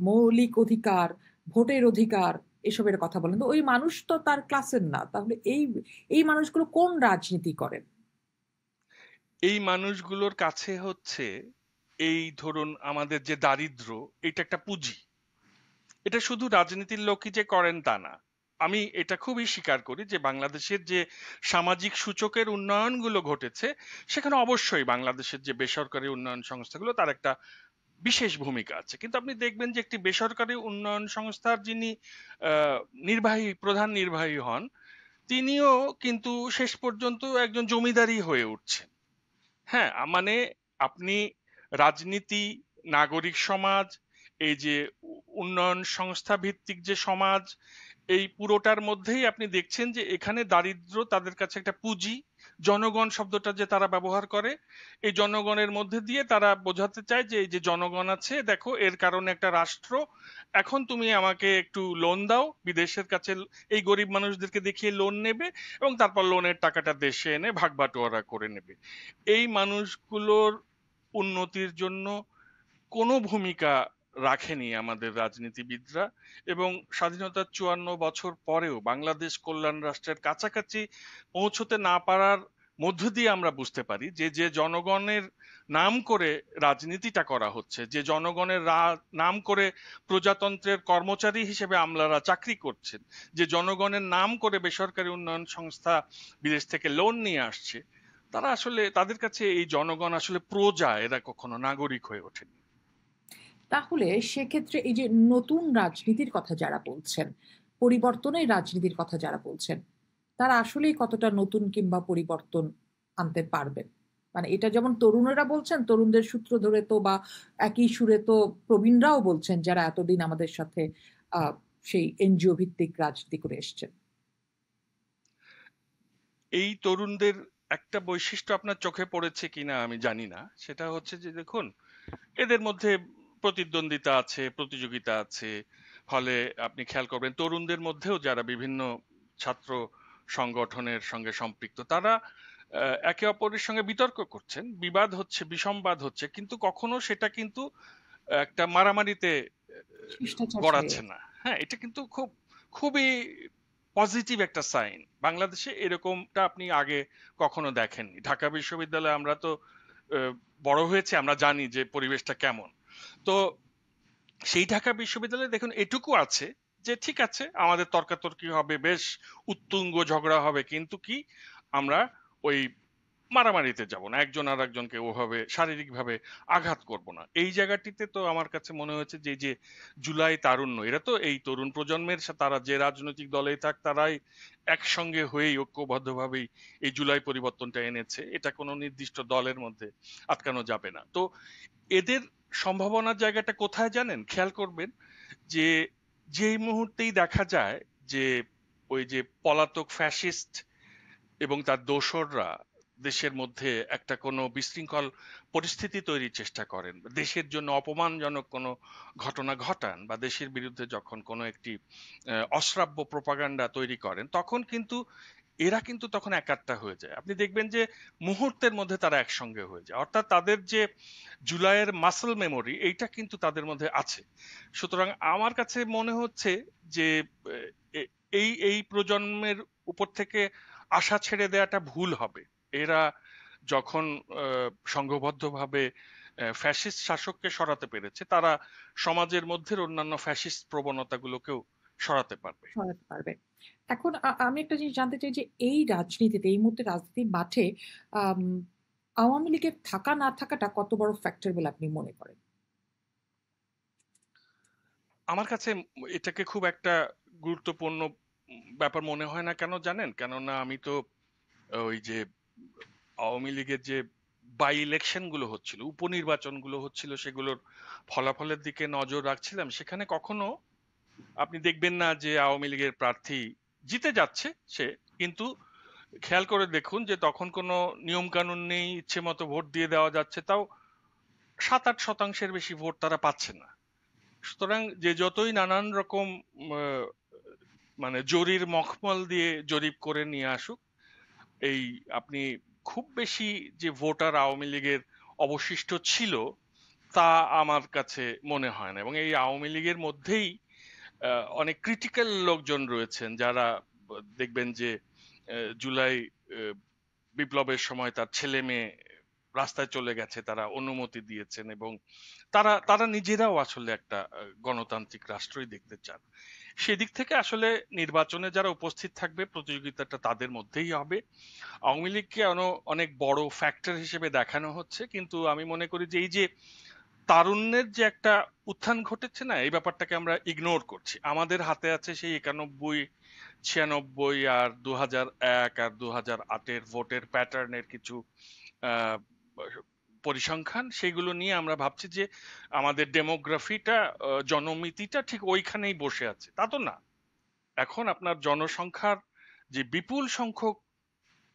মৌলিক অধিকার, ভোটের অধিকার, এসবের কথা বলেন। তো ওই মানুষ তো তার ক্লাসের না, তাহলে এই এই মানুষগুলো কোন রাজনীতি করেন? এই মানুষগুলোর কাছে হচ্ছে, এই ধরুন আমাদের যে দারিদ্র্য, এটা একটা পুঁজি। এটা শুধু রাজনীতির লোকই যে করেন তা না। আমি এটা খুবই স্বীকার করি যে বাংলাদেশের যে সামাজিক সূচকের উন্নয়নগুলো ঘটেছে, সেখানে অবশ্যই বাংলাদেশের যে বেসরকারি উন্নয়ন সংস্থাগুলো তার একটা বিশেষ ভূমিকা আছে। কিন্তু আপনি দেখবেন যে একটি বেসরকারি উন্নয়ন সংস্থার যিনি আহ, প্রধান নির্বাহী হন, তিনিও কিন্তু শেষ পর্যন্ত একজন জমিদারই হয়ে উঠছেন। হ্যাঁ, মানে আপনি রাজনীতি, নাগরিক সমাজ, এই যে উন্নয়ন সংস্থা ভিত্তিক যে সমাজ, এই পুরোটার মধ্যেই আপনি দেখছেন যে এখানে দারিদ্র্য তাদের কাছে একটা পুঁজি। জনগণ শব্দটা যে তারা ব্যবহার করে, এই জনগণের মধ্যে দিয়ে তারা বোঝাতে চায় যে এই যে জনগণ আছে, দেখো এর কারণে একটা রাষ্ট্র, এখন তুমি আমাকে একটু লোন দাও, বিদেশের কাছে এই গরিব মানুষদেরকে দেখিয়ে লোন নেবে এবং তারপর লোনের টাকাটা দেশে এনে ভাগ বাটোয়ারা করে নেবে। এই মানুষগুলোর উন্নতির জন্য কোনো ভূমিকা রাখেনি আমাদের রাজনীতিবিদরা। এবং স্বাধীনতার ৫৪ বছর পরেও বাংলাদেশ কল্যাণ রাষ্ট্রের কাছাকাছি পৌঁছতে না পারার মধ্য দিয়ে আমরা বুঝতে পারি যে যে জনগণের নাম করে রাজনীতিটা করা হচ্ছে, যে জনগণের নাম করে প্রজাতন্ত্রের কর্মচারী হিসেবে আমলারা চাকরি করছেন, যে জনগণের নাম করে বেসরকারি উন্নয়ন সংস্থা বিদেশ থেকে লোন নিয়ে আসছে, তারা আসলে, তাদের কাছে এই জনগণ আসলে প্রজা, এরা কখনো নাগরিক হয়ে ওঠেনি। তাহলে সেক্ষেত্রে এই যে নতুন রাজনীতির কথা যারা বলছেন, পরিবর্তনের রাজনীতির কথা যারা বলছেন, তারা আসলেই কতটা নতুন কিংবা পরিবর্তন আনতে পারবেন? মানে এটা যেমন তরুণেরা বলছেন, তরুণদের সূত্র ধরে তো বা একই সুরে তো প্রবীণরাও বলছেন, যারা এতদিন আমাদের সাথে আহ সেই এনজিও ভিত্তিক রাজনীতি করে এসছেন। এই তরুণদের একটা বৈশিষ্ট্য আপনার চোখে পড়েছে কিনা আমি জানি না, সেটা হচ্ছে যে দেখুন, এদের মধ্যে প্রতিদ্বন্দ্বিতা আছে, প্রতিযোগিতা আছে। ফলে আপনি খেয়াল করবেন তরুণদের মধ্যেও যারা বিভিন্ন ছাত্র সংগঠনের সঙ্গে সম্পৃক্ত, তারা একে অপরের সঙ্গে বিতর্ক করছেন, বিবাদ হচ্ছে, বিসংবাদ হচ্ছে, কিন্তু কখনো সেটা কিন্তু একটা মারামারিতে শিষ্টাচার ছড়িয়ে গড়াচ্ছে গেছে। না। হ্যাঁ, এটা কিন্তু খুবই পজিটিভ একটা সাইন। বাংলাদেশে এরকমটা আপনি আগে কখনো দেখেননি। ঢাকা বিশ্ববিদ্যালয়ে আমরা তো আহ, বড় হয়েছে, আমরা জানি যে পরিবেশটা কেমন। তো সেই ঢাকা বিশ্ববিদ্যালয়ে দেখুন এটুকু আছে যে ঠিক আছে, আমাদের তর্কাতর্কি হবে, বেশ উত্তুঙ্গ ঝগড়া হবে, কিন্তু কি আমরা ওই মারামারিতে যাব না, একজন আর একজনকে ওভাবে শারীরিকভাবে আঘাত করব না। এই জায়গাটিতে তো আমার কাছে মনে হয়েছে যে এই যে জুলাই তারুণ্য, এরা তো এই তরুণ প্রজন্মের তারা যে রাজনৈতিক দলেই থাক, তারাই একসঙ্গে হয়েই ঐক্যবদ্ধভাবেই এই জুলাই পরিবর্তনটা এনেছে। এটা কোনো নির্দিষ্ট দলের মধ্যে আটকানো যাবে না। তো এদের সম্ভাবনার জায়গাটা কোথায় জানেন, খেয়াল করবেন যে যেই মুহূর্তেই দেখা যায় যে ওই যে পলাতক ফ্যাসিস্ট এবং তার দোসররা দেশের মধ্যে একটা কোনো বিশৃঙ্খল পরিস্থিতি তৈরির চেষ্টা করেন, দেশের জন্য অপমানজনক কোনো ঘটনা ঘটান, বা দেশের বিরুদ্ধে যখন কোনো একটি অশ্রাব্য প্রপাগান্ডা তৈরি করেন, তখন কিন্তু এরা কিন্তু তখন একাট্টা হয়ে যায়। আপনি দেখবেন যে মুহূর্তের মধ্যে তারা একসঙ্গে হয়ে যায়, অর্থাৎ তাদের যে জুলাইয়ের মাসল মেমোরি এইটা কিন্তু তাদের মধ্যে আছে। সুতরাং আমার কাছে মনে হচ্ছে যে এই এই প্রজন্মের উপর থেকে আশা ছেড়ে দেওয়াটা ভুল হবে। এরা যখন সংঘবদ্ধভাবে ফ্যাসিস্ট শাসককে সরাতে পেরেছে, তারা সমাজের মধ্যে অন্যান্য ফ্যাসিস্ট প্রবণতাগুলোকেও সরাতে পারবে। সরাতে পারবে। এখন আমি একটা জিনিস জানতে চাই যে এই রাজনীতিতে, এই মুহূর্তে রাজনীতির মাঠে আম আওয়ামী লীগের থাকা না থাকাটা কত বড় ফ্যাক্টর বলে আপনি মনে করেন? আমার কাছে এটাকে খুব একটা গুরুত্বপূর্ণ ব্যাপার মনে হয় না। কেন জানেন? কেননা আমি তো ওই যে আওয়ামী লীগের যে বাই ইলেকশন গুলো হচ্ছিল, উপনির্বাচন গুলো হচ্ছিল, সেগুলোর ফলাফলের দিকে নজর রাখছিলাম। সেখানে কখনো আপনি দেখবেন না যে আওয়ামী লীগের প্রার্থী জিতে যাচ্ছে সে, কিন্তু খেয়াল করে দেখুন যে তখন কোনো নিয়ম কানুন নেই, ইচ্ছে মতো ভোট দিয়ে দেওয়া যাচ্ছে, তাও 7-8 শতাংশের বেশি ভোট তারা পাচ্ছে না। সুতরাং যে যতই নানান রকম আহ, মানে জরির মখমল দিয়ে জরিপ করে নিয়ে আসুক, এই আপনি খুব বেশি যে ভোটার আওয়ামী লীগের অবশিষ্ট ছিল তা আমার কাছে মনে হয় না। এবং এই আওয়ামী লীগের মধ্যেই অনেক ক্রিটিক্যাল লোকজন রয়েছেন, যারা দেখবেন যে জুলাই আহ, বিপ্লবের সময় তার ছেলে মেয়ে রাস্তায় চলে গেছে, তারা অনুমতি দিয়েছেন, এবং তারা তারা নিজেরাও আসলে একটা গণতান্ত্রিক রাষ্ট্রই দেখতে চান। সেদিক থেকে আসলে নির্বাচনে যারা উপস্থিত থাকবে, প্রতিযোগিতাটা তাদের মধ্যেই হবে। আওয়ামী লীগকে অনেক বড় ফ্যাক্টর হিসেবে দেখানো হচ্ছে, কিন্তু আমি মনে করি যে এই যে তারুণ্যের যে একটা উত্থান ঘটেছে না, এই ব্যাপারটাকে আমরা ইগনোর করছি। আমাদের হাতে আছে সেই 91, 96 আর 2001 আর 2008-এর ভোটের প্যাটার্নের কিছু আহ, পরিসংখ্যান, সেগুলো নিয়ে আমরা ভাবছি যে আমাদের ডেমোগ্রাফিটা, জনমিতিটা ঠিক ওইখানেই বসে আছে। তা তো না। এখন আপনার জনসংখ্যার যে বিপুল সংখ্যক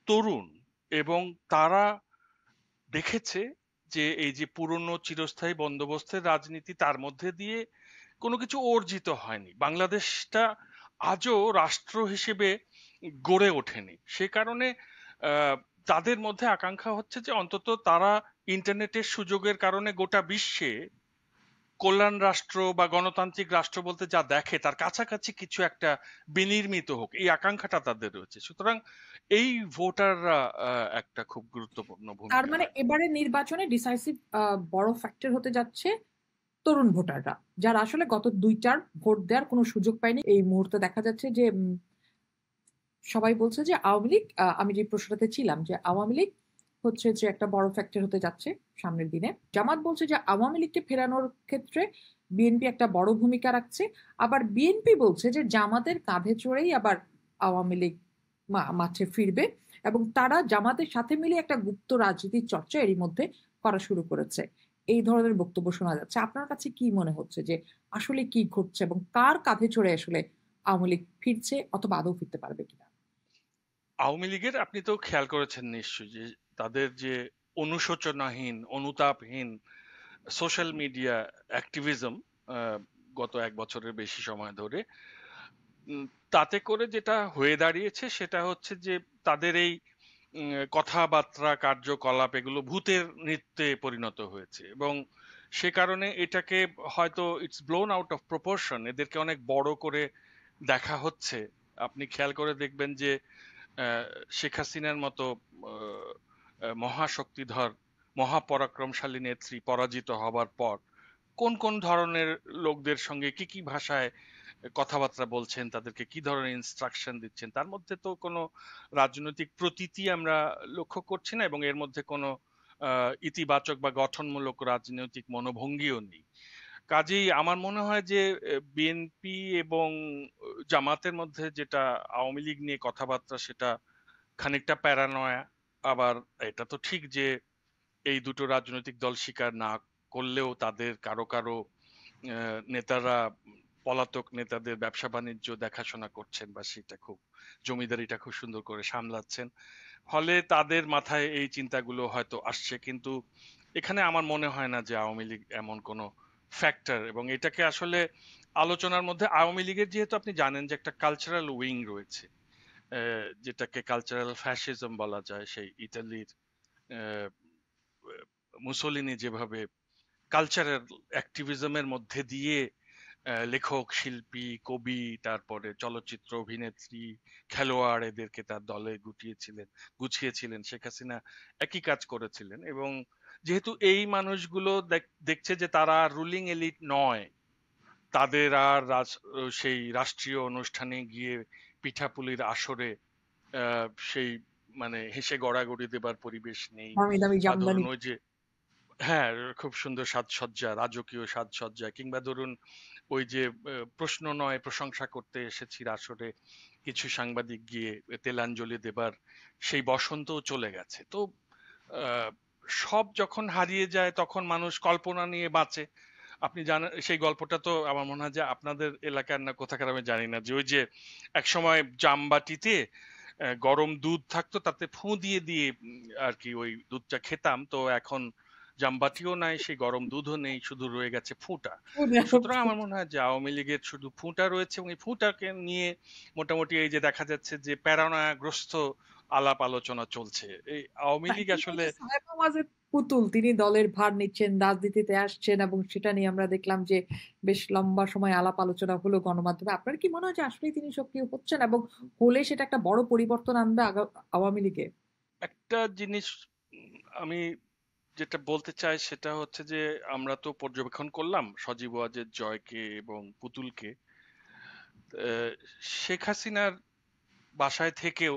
তরুণ, এবং তারা দেখেছে যে এই যে পুরনো চিরস্থায়ী বন্দোবস্তের রাজনীতি, তার মধ্যে দিয়ে কোনো কিছু অর্জিত হয়নি, বাংলাদেশটা আজও রাষ্ট্র হিসেবে গড়ে ওঠেনি। সে কারণে আহ, তাদের মধ্যে আকাঙ্ক্ষা হচ্ছে যে অন্তত তারা ইন্টারনেটের সুযোগের কারণে গোটা বিশ্বে কল্যাণ রাষ্ট্র বা গণতান্ত্রিক রাষ্ট্র বলতে যা দেখে তার কাছাকাছি কিছু একটা বিনির্মিত হোক, এই আকাঙ্ক্ষাটা তাদের রয়েছে। সুতরাং এই ভোটাররা একটা খুব গুরুত্বপূর্ণ তার ভূমিকা মানে রাখবে। এবারে নির্বাচনে ডিসাইসিভ বড় ফ্যাক্টর হতে যাচ্ছে তরুণ ভোটাররা, যারা আসলে গত 2 টার ভোট দেওয়ার কোনো সুযোগ পায়নি। এই মুহূর্তে দেখা যাচ্ছে যে সবাই বলছে যে আওয়ামী লীগ, আমি যে প্রশ্নটাতে ছিলাম, যে আওয়ামী লীগ হচ্ছে যে একটা বড় ফ্যাক্টর হতে যাচ্ছে সামনের দিনে। জামাত বলছে যে আওয়ামী লীগকে ফেরানোর ক্ষেত্রে বিএনপি একটা বড় ভূমিকা রাখছে। আবার বিএনপি বলছে যে জামাতের কাঁধে চড়েই আবার আওয়ামী লীগ মাঠে ফিরবে, এবং তারা জামাতের সাথে মিলে একটা গুপ্ত রাজনীতির চর্চা এরই মধ্যে করা শুরু করেছে। এই ধরনের বক্তব্য শোনা যাচ্ছে। আপনার কাছে কি মনে হচ্ছে যে আসলে কি ঘটছে, এবং কার কাঁধে চড়ে আসলে আওয়ামী লীগ ফিরছে, অথবা আদৌ ফিরতে পারবে কিনা? আওয়ামী লীগের আপনি তো খেয়াল করেছেন নিশ্চয়ই যে তাদের যে অনুশোচনাহীন, অনুতাপহীন সোশ্যাল মিডিয়া অ্যাক্টিভিজম গত 1 বছরের বেশি সময় ধরে, উম, তাতে করে যেটা হয়ে দাঁড়িয়েছে সেটা হচ্ছে যে তাদের এই কথাবার্তা কার্যকলাপ এগুলো ভূতের নৃত্যে পরিণত হয়েছে এবং সে কারণে এটাকে হয়তো it's blown out of proportion, এদেরকে অনেক বড় করে দেখা হচ্ছে। আপনি খেয়াল করে দেখবেন যে আহ, শেখ হাসিনার মতো মহাশক্তিধর মহাপরাক্রমশালী নেত্রী পরাজিত হবার পর কোন কোন ধরনের লোকদের সঙ্গে কি কি ভাষায় কথাবার্তা বলছেন, তাদেরকে কি ধরনের ইনস্ট্রাকশন দিচ্ছেন, তার মধ্যে তো কোনো রাজনৈতিক প্রতীতি আমরা লক্ষ্য করছি না এবং এর মধ্যে কোনো ইতিবাচক বা গঠনমূলক রাজনৈতিক মনোভঙ্গিও নেই। কাজেই আমার মনে হয় যে বিএনপি এবং জামাতের মধ্যে যেটা আওয়ামী লীগ নিয়ে কথাবার্তা সেটা খানিকটা প্যারানয়া। আবার এটা তো ঠিক যে এই দুটো রাজনৈতিক দল স্বীকার না করলেও তাদের কারো কারো নেতারা পলাতক নেতাদের ব্যবসা বাণিজ্য দেখাশোনা করছেন বা সেটা খুব জমিদারিটা খুব সুন্দর করে সামলাচ্ছেন, ফলে তাদের মাথায় এই চিন্তাগুলো হয়তো আসছে। কিন্তু এখানে আমার মনে হয় না যে আওয়ামী লীগ এমন কোনো ফ্যাক্টর, এবং এটাকে আসলে আলোচনার মধ্যে আওয়ামী লীগের যেহেতু আপনি জানেন যে একটা কালচারাল উইং রয়েছে, যেটাকে কালচারাল ফ্যাসিজম বলা যায়, সেই ইতালির আহ, মুসোলিনি যেভাবে কালচারাল অ্যাক্টিভিজমের মধ্যে দিয়ে লেখক শিল্পী কবি তারপরে চলচ্চিত্র অভিনেত্রী খেলোয়াড় এদেরকে তার দলে গুছিয়েছিলেন, শেখ হাসিনা একই কাজ করেছিলেন। এবং যেহেতু এই মানুষগুলো দেখছে যে তারা রুলিং এলিট নয়, তাদের আর সেই রাষ্ট্রীয় অনুষ্ঠানে গিয়ে পিঠাপুলির আসরে সেই মানে হেসে গড়াগড়ি দেবার পরিবেশ নেই, দামি দামি বা জামদানি। ধরুন ওই যে হ্যাঁ খুব সুন্দর সাজসজ্জা, রাজকীয় সাজসজ্জা, কিংবা ধরুন ওই যে প্রশ্ন নয় প্রশংসা করতে এসেছি আসরে কিছু সাংবাদিক গিয়ে তেলাঞ্জলি দেবার সেই বসন্তও চলে গেছে। তো আহ, সব যখন হারিয়ে যায় তখন মানুষ কল্পনা নিয়ে বাঁচে। আপনি জানেন সেই গল্পটা তো আমার মনে হয় যে আপনাদের এলাকার না কোথাকার আমি জানি না, যে ওই যে একসময় জামবাটিতে গরম দুধ থাকতো, তাতে ফু দিয়ে দিয়ে আর কি ওই দুধটা খেতাম। তো এখন জামবাটিও নাই, সেই গরম দুধও নেই, শুধু রয়ে গেছে ফুটা। সুতরাং আমার মনে হয় যে আওয়ামী লীগের শুধু ফুটা রয়েছে এবং এই ফুটাকে নিয়ে মোটামুটি এই যে দেখা যাচ্ছে যে প্যারানয়াগ্রস্ত আলাপ আলোচনা চলছে। এই আওয়ামী না, লীগ তিনি আসলে হচ্ছে সাহেব ওয়াজেদ পুতুল, তিনি দলের ভার নিচ্ছেন, রাজনীতিতে আসছেন, এবং সেটা নিয়ে আমরা দেখলাম যে বেশ লম্বা সময় আলাপ আলোচনা হলো গণমাধ্যমে। আপনার কি মনে হয় যে আসলে তিনি সক্রিয় হচ্ছেন, এবং হলে সেটা একটা বড় পরিবর্তন আনবে আওয়ামী লীগে? একটা জিনিস আমি যেটা বলতে চাই সেটা হচ্ছে যে আমরা তো পর্যবেক্ষণ করলাম সজীব ওয়াজেদ জয়কে এবং পুতুলকে। আহ, শেখ হাসিনার বাসায় থেকেও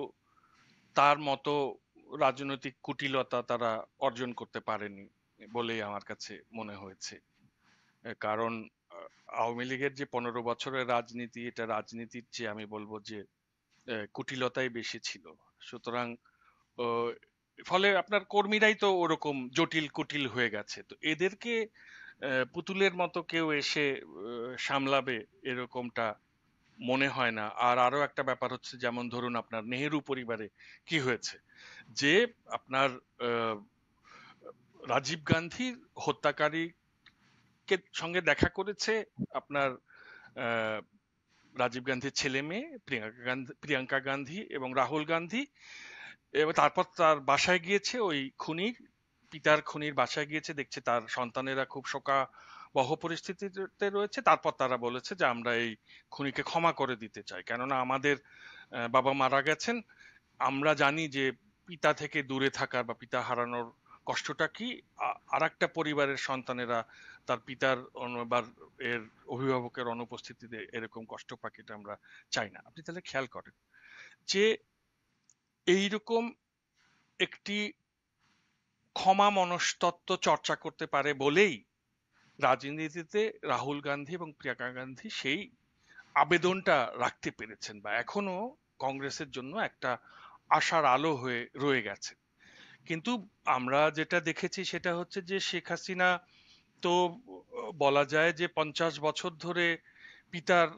তার মতো রাজনৈতিক কুটিলতা তারা অর্জন করতে পারেনি বলেই আমার কাছে মনে হয়েছে। কারণ আওয়ামী লীগের যে 15 বছরের রাজনীতি, এটা রাজনীতির চেয়ে আমি বলবো যে কুটিলতাই বেশি ছিল। সুতরাং আহ, ফলে আপনার কর্মীরাই তো ওরকম জটিল কুটিল হয়ে গেছে, তো এদেরকে পুতুলের মতো কেউ এসে সামলাবে এরকমটা মনে হয় না। আর আরো একটা ব্যাপার হচ্ছে, যেমন ধরুন আপনার নেহেরু পরিবারে কি হয়েছে, যে আপনার আহ, রাজীব গান্ধীর হত্যাকারীকে সঙ্গে দেখা করেছে আপনার আহ, রাজীব গান্ধীর ছেলে মেয়ে প্রিয়াঙ্কা গান্ধী এবং রাহুল গান্ধী। এবং তারপর তার বাসায় গিয়েছে, ওই খুনির পিতার খুনির বাসায় গিয়েছে, দেখছে তার সন্তানেরা খুব শোকাবহ পরিস্থিতিতে রয়েছে। তারপর তারা বলেছে যে আমরা এই খুনিকে ক্ষমা করে দিতে চাই, কেননা আমাদের বাবা মারা গেছেন, আমরা জানি যে পিতা থেকে দূরে থাকার বা পিতা হারানোর কষ্টটা কি। আর একটা পরিবারের সন্তানেরা তার পিতার বা এর অভিভাবকের অনুপস্থিতিতে এরকম কষ্ট পাক, এটা আমরা চাই না। আপনি তাহলে খেয়াল করেন যে এইরকম একটি ক্ষমা মনস্তত্ত্ব চর্চা করতে পারে বলেই রাজনীতিতে রাহুল গান্ধী এবং প্রিয়াঙ্কা গান্ধী সেই আবেদনটা রাখতে পেরেছেন, বা এখনো কংগ্রেসের জন্য একটা আশার আলো হয়ে রয়ে গেছে। কিন্তু আমরা যেটা দেখেছি সেটা হচ্ছে যে শেখ হাসিনা তো বলা যায় যে 50 বছর ধরে পিতার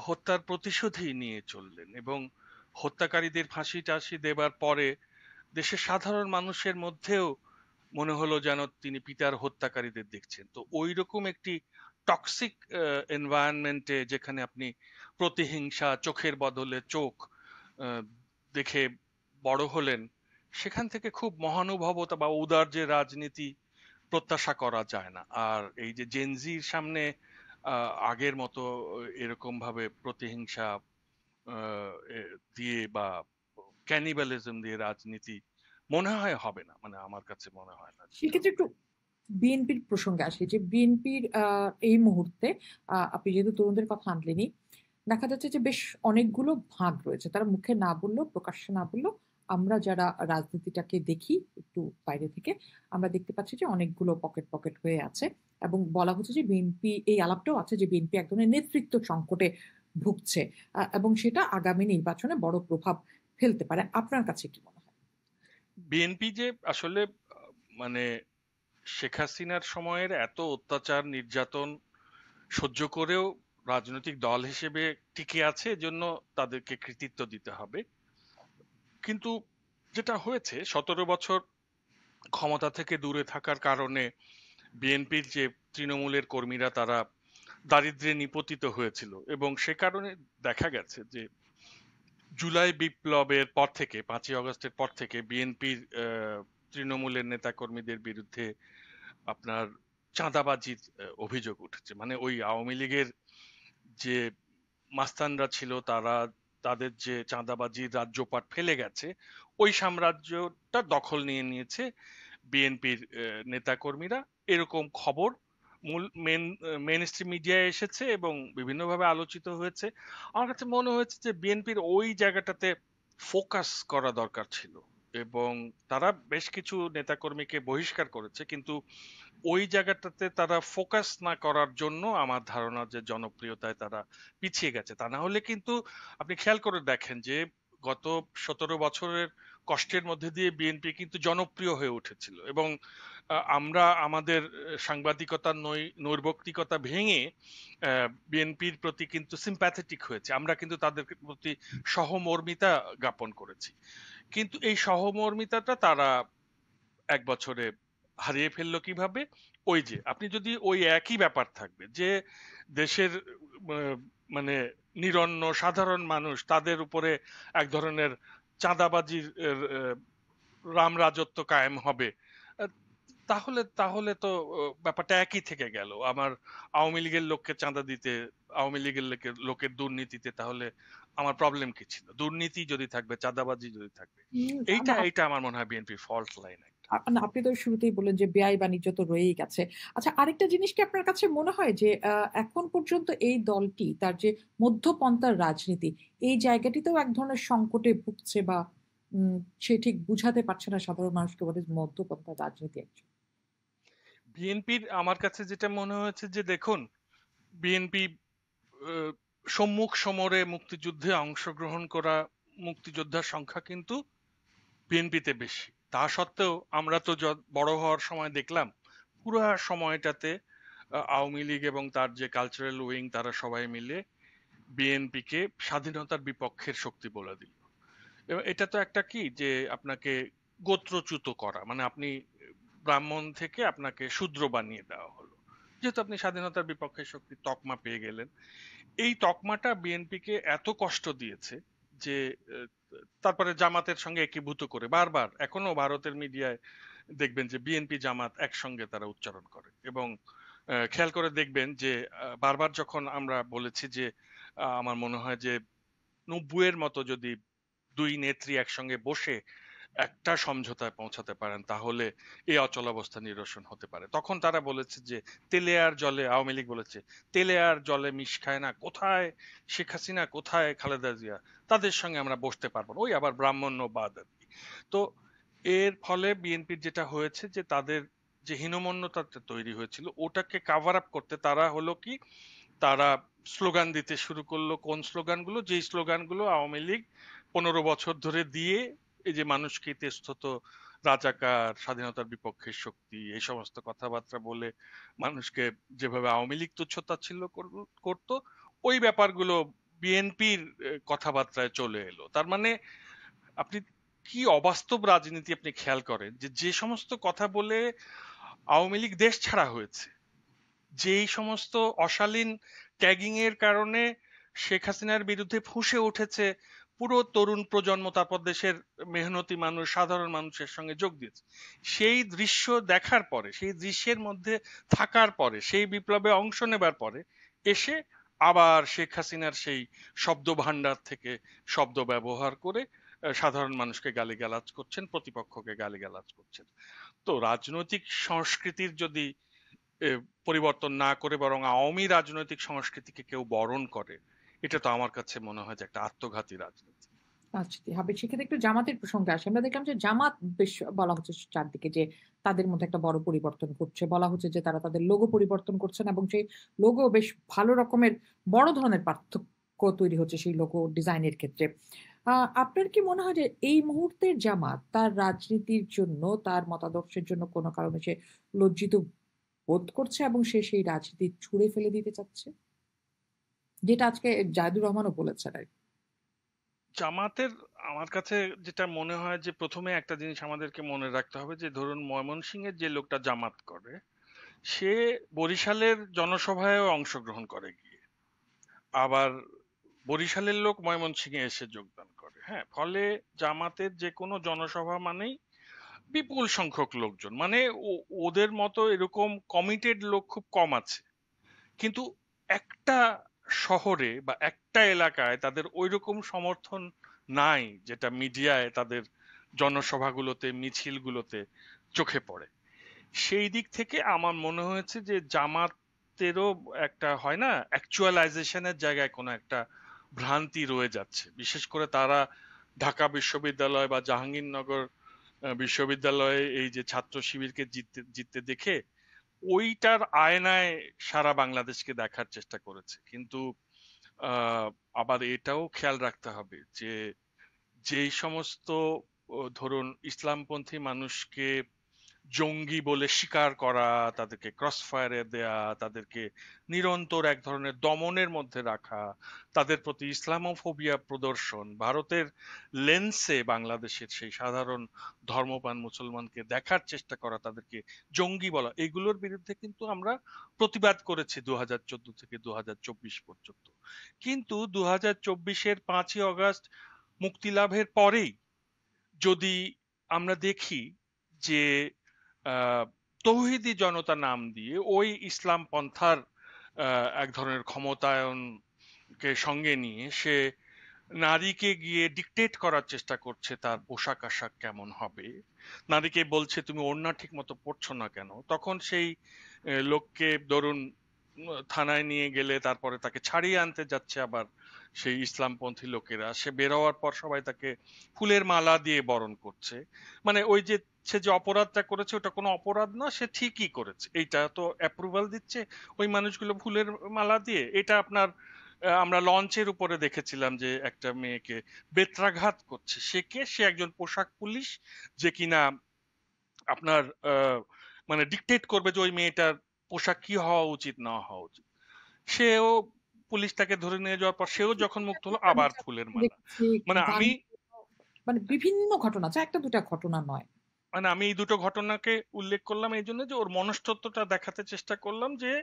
হত্যার প্রতিশোধই নিয়ে চললেন, এবং হত্যাকারীদের ফাঁসি টাসি দেবার পরে দেশের সাধারণ মানুষের মধ্যেও মনে হলো যেন তিনি পিতার হত্যাকারীদের দেখছেন। তো ওই রকম একটি টক্সিক এনভায়রনমেন্টে, যেখানে আপনি প্রতিহিংসা চোখের বদলে চোখ আহ, দেখে বড় হলেন, সেখান থেকে খুব মহানুভবতা বা উদার যে রাজনীতি প্রত্যাশা করা যায় না। আর এই যে জেনজির সামনে আগের মতো এরকম ভাবে প্রতিহিংসা দিয়ে বা ক্যানিবালিজম দিয়ে রাজনীতি মনে হয় হবে না, মানে আমার কাছে মনে হয় না যেটা সেক্ষেত্রে হবে। একটু বিএনপির প্রসঙ্গে আসি যে বিএনপির এই মুহূর্তে আপনি যেহেতু তরুণদের কথা আনলেনই, দেখা যাচ্ছে যে বেশ অনেকগুলো ভাগ রয়েছে। তারা মুখে না বললেও, প্রকাশ্যে না বললেও আমরা যারা রাজনীতিটাকে দেখি একটু বাইরে থেকে, আমরা দেখতে পাচ্ছি যে অনেকগুলো পকেট, পকেট হয়ে আছে এবং বলা হচ্ছে যে বিএনপি এই আলাপটাও আছে যে বিএনপি এক ধরনের নেতৃত্ব সংকটে ভুগছে এবং সেটা আগামী নির্বাচনে বড় প্রভাব ফেলতে পারে। আপনার কাছে কি মনে হয়? বিএনপি যে আসলে মানে শেখ হাসিনার সময়ের এত অত্যাচার নির্যাতন সহ্য করেও রাজনৈতিক দল হিসেবে টিকে আছে, এজন্য তাদেরকে কৃতিত্ব দিতে হবে। কিন্তু যেটা হয়েছে 17 বছর ক্ষমতা থেকে দূরে থাকার কারণে বিএনপির যে তৃণমূলের কর্মীরা তারা দারিদ্র্যে নিপতিত হয়েছিল, এবং সে কারণে দেখা গেছে যে জুলাই বিপ্লবের পর থেকে 5ই আগস্টের পর থেকে বিএনপির তৃণমূলের নেতাকর্মীদের বিরুদ্ধে আপনার চাঁদাবাজির অভিযোগ উঠেছে। মানে ওই আওয়ামী লীগের যে মাস্তানরা ছিল তারা তাদের যে চাঁদাবাজির রাজ্যপাট ফেলে গেছে, ওই সাম্রাজ্যটা দখল নিয়ে নিয়েছে বিএনপির নেতাকর্মীরা, এরকম খবর মূল মেন স্ট্রিম মিডিয়ায় এসেছে এবং বিভিন্নভাবে আলোচিত হয়েছে। আমার কাছে মনে হয়েছে যে বিএনপির ওই জায়গাটাতে ফোকাস করা দরকার ছিল, এবং তারা বেশ কিছু নেতাকর্মীকে বহিষ্কার করেছে, কিন্তু ওই জায়গাটাতে তারা ফোকাস না করার জন্য আমার ধারণা যে জনপ্রিয়তায় তারা পিছিয়ে গেছে। তা না হলে কিন্তু আপনি খেয়াল করে দেখেন যে গত 17 বছরের কষ্টের মধ্যে দিয়ে বিএনপি কিন্তু জনপ্রিয় হয়ে উঠেছিল, এবং আমরা আমাদের সাংবাদিকতার নৈর্ব্যক্তিকতা ভেঙে বিএনপির প্রতি কিন্তু সিম্প্যাথেটিক হয়েছে, আমরা কিন্তু তাদের প্রতি সহমর্মিতা জ্ঞাপন করেছি। কিন্তু এই সহমর্মিতাটা তারা 1 বছরে হারিয়ে ফেললো কিভাবে? ওই যে আপনি যদি ওই একই ব্যাপার থাকবে যে দেশের আহ, মানে নিরন্ন সাধারণ মানুষ তাদের উপরে এক ধরনের চাঁদাবাজির রাম রাজত্ব কায়েম হবে, আহ, তাহলে তাহলে তো ব্যাপারটা একই থেকে গেল। আমার আওয়ামী লীগের লোককে চাঁদা দিতে, আওয়ামী লীগের লোকের দুর্নীতিতে, তাহলে আমার প্রবলেম কি ছিল? দুর্নীতি যদি থাকবে, চাঁদাবাজি যদি থাকবে, এইটা না, এইটা আমার মনে হয় বিএনপির ফল্ট লাইন একটা। না, আপনি তো শুরুতেই বললেন যে বেআই বাণিজ্য তো রয়েই গেছে। আচ্ছা, আরেকটা জিনিস কি আপনার কাছে মনে হয় যে এখন পর্যন্ত এই দলটি তার যে মধ্যপন্থার রাজনীতি এই জায়গাটিতেও এক ধরনের সংকটে ভুগছে বা উম, সে ঠিক বুঝাতে পারছে না সাধারণ মানুষকে বলে মধ্যপন্থার রাজনীতি একজন। বিএনপির আমার কাছে যেটা মনে হয়েছে যে দেখুন, বিএনপি সম্মুখ সমরে মুক্তিযুদ্ধে অংশগ্রহণ করা মুক্তিযোদ্ধার সংখ্যা কিন্তু বিএনপিতে বেশি। তা সত্ত্বেও আমরা তো বড় হওয়ার সময় দেখলাম পুরো সময়টাতে আওয়ামী লীগ এবং তার যে কালচারাল উইং তারা সবাই মিলে বিএনপিকে স্বাধীনতার বিপক্ষের শক্তি বলে দিল। এবং এটা তো একটা কি যে আপনাকে গোত্রচ্যুত করা, মানে আপনি ব্রাহ্মণ থেকে আপনাকে শূদ্র বানিয়ে দেওয়া হলো, যেহেতু আপনি স্বাধীনতার বিপক্ষে শক্তি তকমা পেয়ে গেলেন। এই তকমাটা বিএনপিকে এত কষ্ট দিয়েছে যে আহ, তারপরে জামাতের সঙ্গে একীভূত করে বারবার এখনো ভারতের মিডিয়ায় দেখবেন যে বিএনপি জামাত একসঙ্গে তারা উচ্চারণ করে, এবং খেয়াল করে দেখবেন যে বারবার যখন আমরা বলেছি যে আমার মনে হয় যে 90-এর মতো যদি দুই নেত্রী একসঙ্গে বসে একটা সমঝোতায় পৌঁছাতে পারেন তাহলে এই অচলাবস্থা নিরসন হতে পারে, তখন তারা বলেছে যে তেলে আর জলে, আওয়ামী লীগ বলেছে তেলে আর জলে মিশ খায় না, কোথায় শেখ হাসিনা, কোথায় খালেদা জিয়া, তাদের সঙ্গে আমরা বসতে পারবো না, ওই আবার ব্রাহ্মণ্যবাদ আর কি। তো এর ফলে বিএনপির যেটা হয়েছে যে তাদের যে হীনমন্যতা তৈরি হয়েছিল ওটাকে কাভার আপ করতে তারা হলো কি, তারা স্লোগান দিতে শুরু করলো। কোন স্লোগানগুলো? যেই স্লোগানগুলো আওয়ামী লীগ 15 বছর ধরে দিয়ে এই যে মানুষকে ইতস্তত রাজাকার, স্বাধীনতার বিপক্ষের শক্তি, এই সমস্ত কথাবার্তা বলে মানুষকে যেভাবে আওয়ামী লীগ তুচ্ছতাচ্ছিল্য করতো, ওই ব্যাপারগুলো বিএনপির কথাবার্তায় চলে এলো। তার মানে আপনি কি অবাস্তব রাজনীতি আপনি খেয়াল করেন যে যে সমস্ত কথা বলে আওয়ামী লীগ দেশ ছাড়া হয়েছে, যেই সমস্ত অশালীন ট্যাগিং এর কারণে শেখ হাসিনার বিরুদ্ধে ফুঁসে উঠেছে পুরো তরুণ প্রজন্ম, তারপর দেশের মেহনতি মানুষ, সাধারণ মানুষের সঙ্গে যোগ দিয়েছে। সেই দৃশ্য দেখার পরে, সেই দৃশ্যের মধ্যে থাকার পরে, সেই বিপ্লবে অংশ নেবার পরে এসে আবার শেখ হাসিনার সেই শব্দ ভান্ডার থেকে শব্দ ব্যবহার করে সাধারণ মানুষকে গালিগালাজ করছেন, প্রতিপক্ষকে গালিগালাজ করছেন। তো রাজনৈতিক সংস্কৃতির যদি এ, পরিবর্তন না করে বরং আওয়ামী রাজনৈতিক সংস্কৃতিকে কেউ বরণ করে, এটা তো আমার কাছে মনে হয় যে একটা আত্মঘাতী রাজনীতি। আচ্ছা, হবে সেক্ষেত্রে একটু জামাতের প্রসঙ্গে আসে। আমরা দেখলাম যে জামাত বেশ বলা হচ্ছে চারদিকে যে তাদের মধ্যে একটা বড় পরিবর্তন ঘটছে। বলা হচ্ছে যে তারা তাদের লোগো পরিবর্তন করছেন এবং সেই লোগো বেশ ভালো রকমের বড় ধরনের পার্থক্য তৈরি হচ্ছে সেই লোগো ডিজাইনের ক্ষেত্রে। আ আপনার কি মনে হয় যে এই মুহূর্তের জামাত তার রাজনীতির জন্য, তার মতাদর্শের জন্য কোনো কারণে সে লজ্জিত বোধ করছে এবং সে সেই রাজনীতি ছুঁড়ে ফেলে দিতে চাচ্ছে? যেটা আজকে জাহিদুর রহমানও বলেছেন আরকি। জামাতের আমার কাছে যেটা মনে হয় যে প্রথমে একটা জিনিস আমাদেরকে মনে রাখতে হবে যে ধরুন ময়মনসিংহের যে লোকটা জামাত করে, সে বরিশালের জনসভায়ও অংশগ্রহণ করে গিয়ে, আবার বরিশালের লোক ময়মনসিংহে এসে যোগদান করে। হ্যাঁ, ফলে জামাতের যে কোনো জনসভা মানেই বিপুল সংখ্যক লোকজন, মানে ওদের মতো এরকম কমিটেড লোক খুব কম আছে। কিন্তু একটা শহরে বা একটা এলাকায় তাদের ওইরকম সমর্থন নাই যেটা মিডিয়ায় তাদের জনসভাগুলোতে, মিছিলগুলোতে চোখে পড়ে। সেই দিক থেকে আমার মনে হয়েছে যে জামাতেরও একটা হয় না, অ্যাকচুয়ালাইজেশনের জায়গায় কোনো একটা ভ্রান্তি রয়ে যাচ্ছে। বিশেষ করে তারা ঢাকা বিশ্ববিদ্যালয় বা জাহাঙ্গীরনগর বিশ্ববিদ্যালয়ে এই যে ছাত্র শিবিরকে জিততে জিততে দেখে ওইটার আয়নায় সারা বাংলাদেশকে দেখার চেষ্টা করেছে। কিন্তু আবার এটাও খেয়াল রাখতে হবে যে যেই সমস্ত ধরুন ইসলামপন্থী মানুষকে জঙ্গি বলে স্বীকার করা, তাদেরকে ক্রস ফায়ারে দেয়া, তাদেরকে নিরন্তর এক ধরনের দমনের মধ্যে রাখা, তাদের প্রতি ইসলামোফোবিয়া প্রদর্শন, ভারতের লেন্সে বাংলাদেশের সেই সাধারণ ধর্মপ্রাণ মুসলমানকে দেখার চেষ্টা করা, তাদেরকে জঙ্গি বলা, এগুলোর বিরুদ্ধে কিন্তু আমরা প্রতিবাদ করেছি 2014 থেকে 2024 পর্যন্ত। কিন্তু 2024-এর 5ই আগস্ট মুক্তিলাভের পরেই যদি আমরা দেখি যে তৌহিদি জনতা নাম দিয়ে ওই ইসলাম পন্থার এক ধরনের ক্ষমতায়নকে সঙ্গে নিয়ে সে নারীকে গিয়ে ডিকটেট করার চেষ্টা করছে তার পোশাক আশাক কেমন হবে, নারীকে বলছে তুমি ওড়না ঠিক মতো পরছো না কেন, তখন সেই লোককে ধরুন থানায় নিয়ে গেলে তারপরে তাকে ছাড়িয়ে আনতে যাচ্ছে আবার সেই ইসলামপন্থী লোকেরা, সে বেরোয়ার পর সবাই তাকে ফুলের মালা দিয়ে বরণ করছে। মানে ওই যে সে যে অপরাধটা করেছে ওটা কোনো অপরাধ না, সে ঠিকই করেছে, এইটা তো অ্যাপ্রুভাল দিচ্ছে ওই মানুষগুলো ফুলের মালা দিয়ে। এটা আপনার আমরা লঞ্চের উপরে দেখেছিলাম যে একটা মেয়েকে বেত্রাঘাত করছে, সে কে, সে একজন পোশাক পুলিশ যে কিনা আপনার মানে ডিকটেট করবে যে ওই মেয়েটার পোশাক কি হওয়া উচিত না হওয়া উচিত। সেও, পুলিশ তাকে ধরে নিয়ে যাওয়ার পর সেও যখন মুক্ত হলো আমি আবার ফুলের মালা। দেখেছি মানে গান, আমি মানে বিভিন্ন ঘটনা আছে, একটা দুটা ঘটনা নয়। মানে আমি এই দুটো ঘটনাকে উল্লেখ করলাম এই জন্য যে ওর মনস্তত্ত্বটা দেখাতে চেষ্টা করলাম যে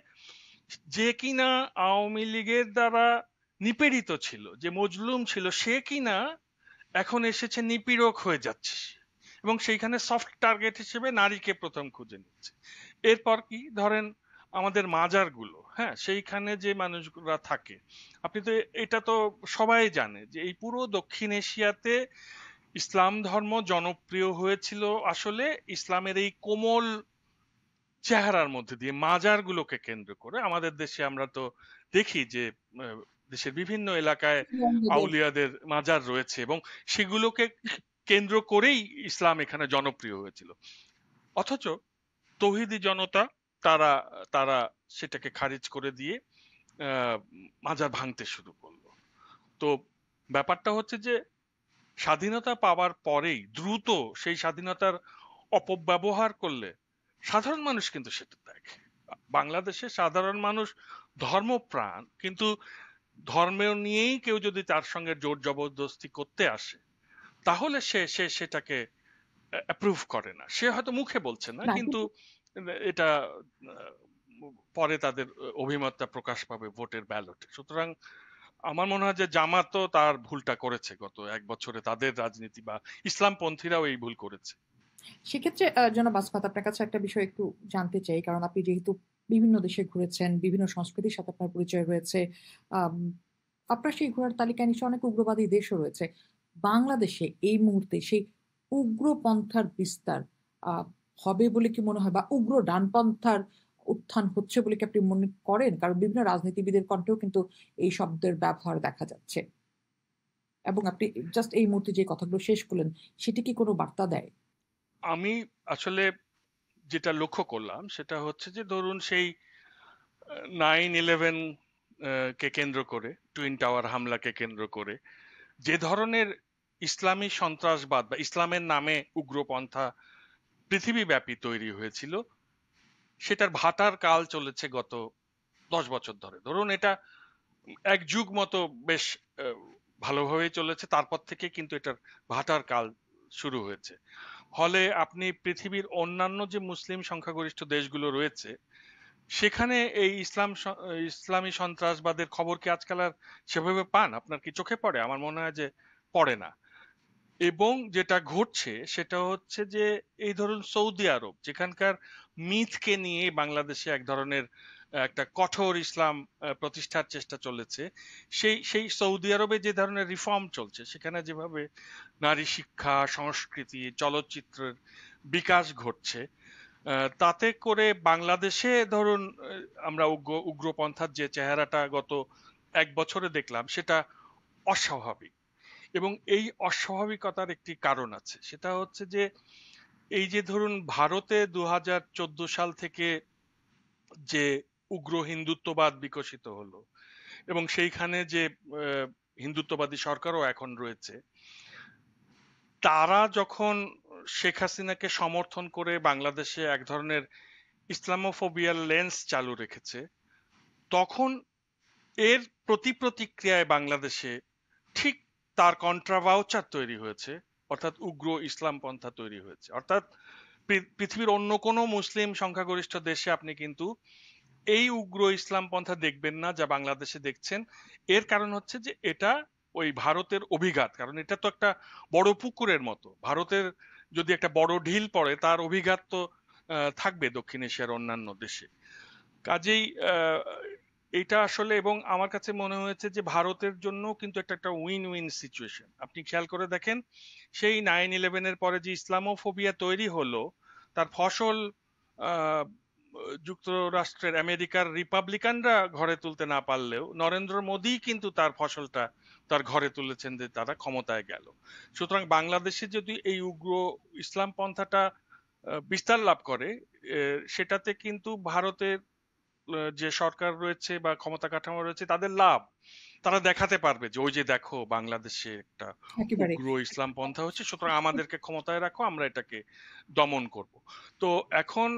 যে কিনা আওয়ামী লীগের দ্বারা নিপীড়িত ছিল, যে মজলুম ছিল, সে কিনা এখন এসেছে নিপীড়ক হয়ে যাচ্ছে এবং সেইখানে সফট টার্গেট হিসেবে নারীকে প্রথম খুঁজে নিচ্ছে। এরপর কি ধরেন আমাদের মাজারগুলো, হ্যাঁ, সেইখানে যে মানুষগুলা থাকে, আপনি তো এটা তো সবাই জানে যে এই পুরো দক্ষিণ এশিয়াতে ইসলাম ধর্ম জনপ্রিয় হয়েছিল আসলে ইসলামের এই কোমল চেহারার মধ্যে দিয়ে, মাজারগুলোকে কেন্দ্র করে। আমাদের দেশে আমরা তো দেখি যে দেশের বিভিন্ন এলাকায় বঙ্গদেশ। আউলিয়াদের মাজার রয়েছে এবং সেগুলোকে কেন্দ্র করেই ইসলাম এখানে জনপ্রিয় হয়েছিল। অথচ তৌহিদি জনতা তারা তারা সেটাকে খারিজ করে দিয়ে আহ, মাজার ভাঙতে শুরু করলো। তো ব্যাপারটা হচ্ছে যে স্বাধীনতা পাওয়ার পরেই দ্রুত সেই স্বাধীনতার অপব্যবহার করলে সাধারণ মানুষ কিন্তু সেটা দেখে। বাংলাদেশে সাধারণ মানুষ ধর্মপ্রাণ, কিন্তু ধর্ম নিয়েই কেউ যদি তার সঙ্গে জোর জবরদস্তি করতে আসে তাহলে সে সে সেটাকে অ্যাপ্রুভ করে না। সে হয়তো মুখে বলছে না, না কিন্তু কিন্তু এটা পরে তাদের অভিমতটা প্রকাশ পাবে ভোটের ব্যালটে। সুতরাং আমার মনে হয় যে জামাতও তার ভুলটা করেছে গত এক বছরে, তাদের রাজনীতি বা ইসলামপন্থীরাও এই ভুল করেছে। সেক্ষেত্রে জনাব আসফাত, আপনার কাছে একটা বিষয় একটু জানতে চাই, কারণ আপনি যেহেতু বিভিন্ন দেশে ঘুরেছেন, বিভিন্ন সংস্কৃতির সাথে আপনার পরিচয় রয়েছে, আম, আপনার সেই ঘোরার তালিকায় নিশ্চয়ই অনেক উগ্রবাদী দেশও রয়েছে। বাংলাদেশে এই মুহূর্তে সেই উগ্রপন্থার বিস্তার আহ, হবে বলে কি মনে হয়, বা উগ্র ডানপন্থার উত্থান হচ্ছে বলে কি আপনি মনে করেন? কারণ বিভিন্ন রাজনীতিবিদের কণ্ঠেও কিন্তু এই শব্দের ব্যবহার দেখা যাচ্ছে। এবং আপনি জাস্ট এই মুহূর্তে যে কথাগুলো শেষ করলেন, সেটি কি কোনো বার্তা দেয়? আমি আসলে যেটা লক্ষ্য করলাম সেটা হচ্ছে যে ধরুন সেই 9/11 কে কেন্দ্র করে, টুইন টাওয়ার হামলাকে কেন্দ্র করে যে ধরনের ইসলামী সন্ত্রাসবাদ বা ইসলামের নামে উগ্রপন্থা পৃথিবীব্যাপী তৈরি হয়েছিল, সেটার ভাটার কাল চলেছে গত 10 বছর ধরে। ধরুন এটা এক যুগ মতো বেশ আহ, ভালোভাবেই চলেছে, তারপর থেকে কিন্তু এটার ভাটার কাল শুরু হয়েছে। ফলে আপনি পৃথিবীর অন্যান্য যে মুসলিম সংখ্যাগরিষ্ঠ দেশগুলো রয়েছে সেখানে এই ইসলামী সন্ত্রাসবাদের খবর কি আজকাল আর সেভাবে পান? আপনার কি চোখে পড়ে? আমার মনে হয় যে পড়ে না। এবং যেটা ঘটছে সেটা হচ্ছে যে এই ধরুন সৌদি আরব, যেখানকার মিথকে নিয়ে বাংলাদেশে এক ধরনের একটা কঠোর ইসলাম প্রতিষ্ঠার চেষ্টা চলেছে, সেই সৌদি আরবে যে ধরনের রিফর্ম চলছে, সেখানে যেভাবে নারী শিক্ষা, সংস্কৃতি, চলচ্চিত্রের বিকাশ ঘটছে, তাতে করে বাংলাদেশে ধরুন আমরা উগ্রপন্থার যে চেহারাটা গত এক বছরে দেখলাম সেটা অস্বাভাবিক। এবং এই অস্বাভাবিকতার একটি কারণ আছে, সেটা হচ্ছে যে এই যে ধরুন ভারতে 2014 সাল থেকে যে উগ্র হিন্দুত্ববাদ বিকশিত হলো এবং সেইখানে যে হিন্দুত্ববাদী সরকারও এখন রয়েছে, তারা যখন শেখ হাসিনাকে সমর্থন করে বাংলাদেশে এক ধরনের ইসলামোফোবিয়ার লেন্স চালু রেখেছে, তখন এর প্রতিক্রিয়ায় বাংলাদেশে ঠিক তার কন্ট্রাভাউচার তৈরি হয়েছে, অর্থাৎ উগ্র ইসলাম পন্থা তৈরি হয়েছে। অর্থাৎ পৃথিবীর অন্য কোনো মুসলিম সংখ্যাগরিষ্ঠ দেশে আপনি কিন্তু এই উগ্র ইসলাম পন্থা দেখবেন না যা বাংলাদেশে দেখছেন। এর কারণ হচ্ছে যে এটা ওই ভারতের অভিঘাত, কারণ এটা তো একটা বড় পুকুরের মতো। ভারতের যদি একটা বড় ঢিল পড়ে তার অভিঘাত তো থাকবে দক্ষিণ এশিয়ার অন্যান্য দেশে। কাজেই এটা আসলে, এবং আমার কাছে মনে হয়েছে যে ভারতের জন্য কিন্তু একটা একটা উইন উইন সিচুয়েশন। আপনি খেয়াল করে দেখেন, সেই 9/11-এর পরে যে ইসলামোফোবিয়া তৈরি হলো, তার ফসল আহ, যুক্তরাষ্ট্রের আমেরিকার রিপাবলিকানরা ঘরে তুলতে না পারলেও নরেন্দ্র মোদী কিন্তু তার ফসলটা তার ঘরে তুলেছেন, যে তারা ক্ষমতায় গেল। সুতরাং বাংলাদেশে যদি এই উগ্র ইসলাম পন্থাটা বিস্তার লাভ করে, সেটাতে কিন্তু ভারতের যে সরকার রয়েছে বা ক্ষমতা কাঠামো রয়েছে তাদের লাভ। তারা দেখাতে পারবে যে ওই যে দেখো বাংলাদেশে একটা একেবারে। উগ্র ইসলাম পন্থা হচ্ছে, সুতরাং আমাদেরকে ক্ষমতায় রাখো, আমরা এটাকে দমন করব। তো এখন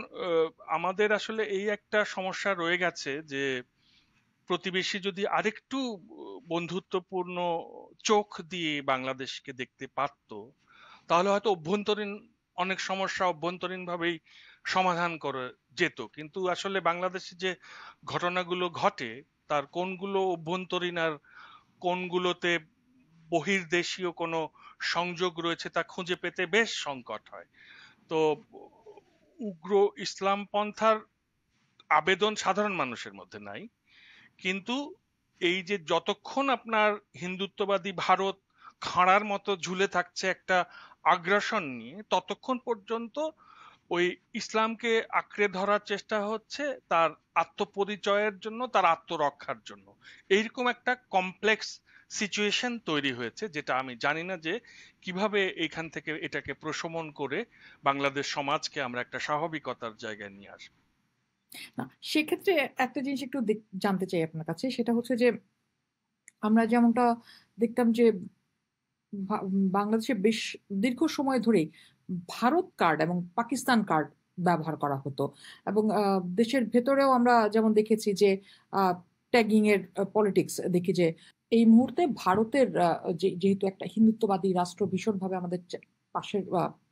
আমাদের আসলে এই একটা সমস্যা রয়ে গেছে যে প্রতিবেশী যদি আরেকটু বন্ধুত্বপূর্ণ চোখ দিয়ে বাংলাদেশকে দেখতে পারতো, তাহলে হয়তো অভ্যন্তরীণ অনেক সমস্যা অভ্যন্তরীণ ভাবেই সমাধান করে যেত। কিন্তু আসলে বাংলাদেশে যে ঘটনাগুলো ঘটে, তার কোনগুলো অভ্যন্তরীণ আর কোনগুলোতে বহির্দেশীয় কোনো সংযোগ রয়েছে তা খুঁজে পেতে বেশ সংকট হয়। তো উগ্র ইসলাম পন্থার আবেদন সাধারণ মানুষের মধ্যে নাই, কিন্তু এই যে যতক্ষণ আপনার হিন্দুত্ববাদী ভারত খাঁড়ার মতো ঝুলে থাকছে একটা আগ্রাসন নিয়ে, ততক্ষণ পর্যন্ত ওই ইসলামকে আঁকড়ে ধরার চেষ্টা হচ্ছে তার আত্মপরিচয়ের জন্য, তার আত্মরক্ষার জন্য। এইরকম একটা কমপ্লেক্স সিচুয়েশন তৈরি হয়েছে, যেটা আমি জানি না যে কিভাবে এখান থেকে এটাকে প্রশমন করে বাংলাদেশ সমাজকে আমরা একটা স্বাভাবিকতার জায়গায় নিয়ে আসবো। না, সেক্ষেত্রে একটা জিনিস একটু জানতে চাই আপনার কাছে, সেটা হচ্ছে যে আমরা যেমনটা দেখতাম যে বাংলাদেশে বেশ দীর্ঘ সময় ধরেই ভারত কার্ড এবং পাকিস্তান কার্ড ব্যবহার করা হতো, এবং দেশের ভেতরেও আমরা যেমন দেখেছি যে ট্যাগিং এর পলিটিক্স দেখি যে এই মুহূর্তে ভারতের যেহেতু একটা হিন্দুত্ববাদী রাষ্ট্র ভীষণভাবে আমাদের পাশের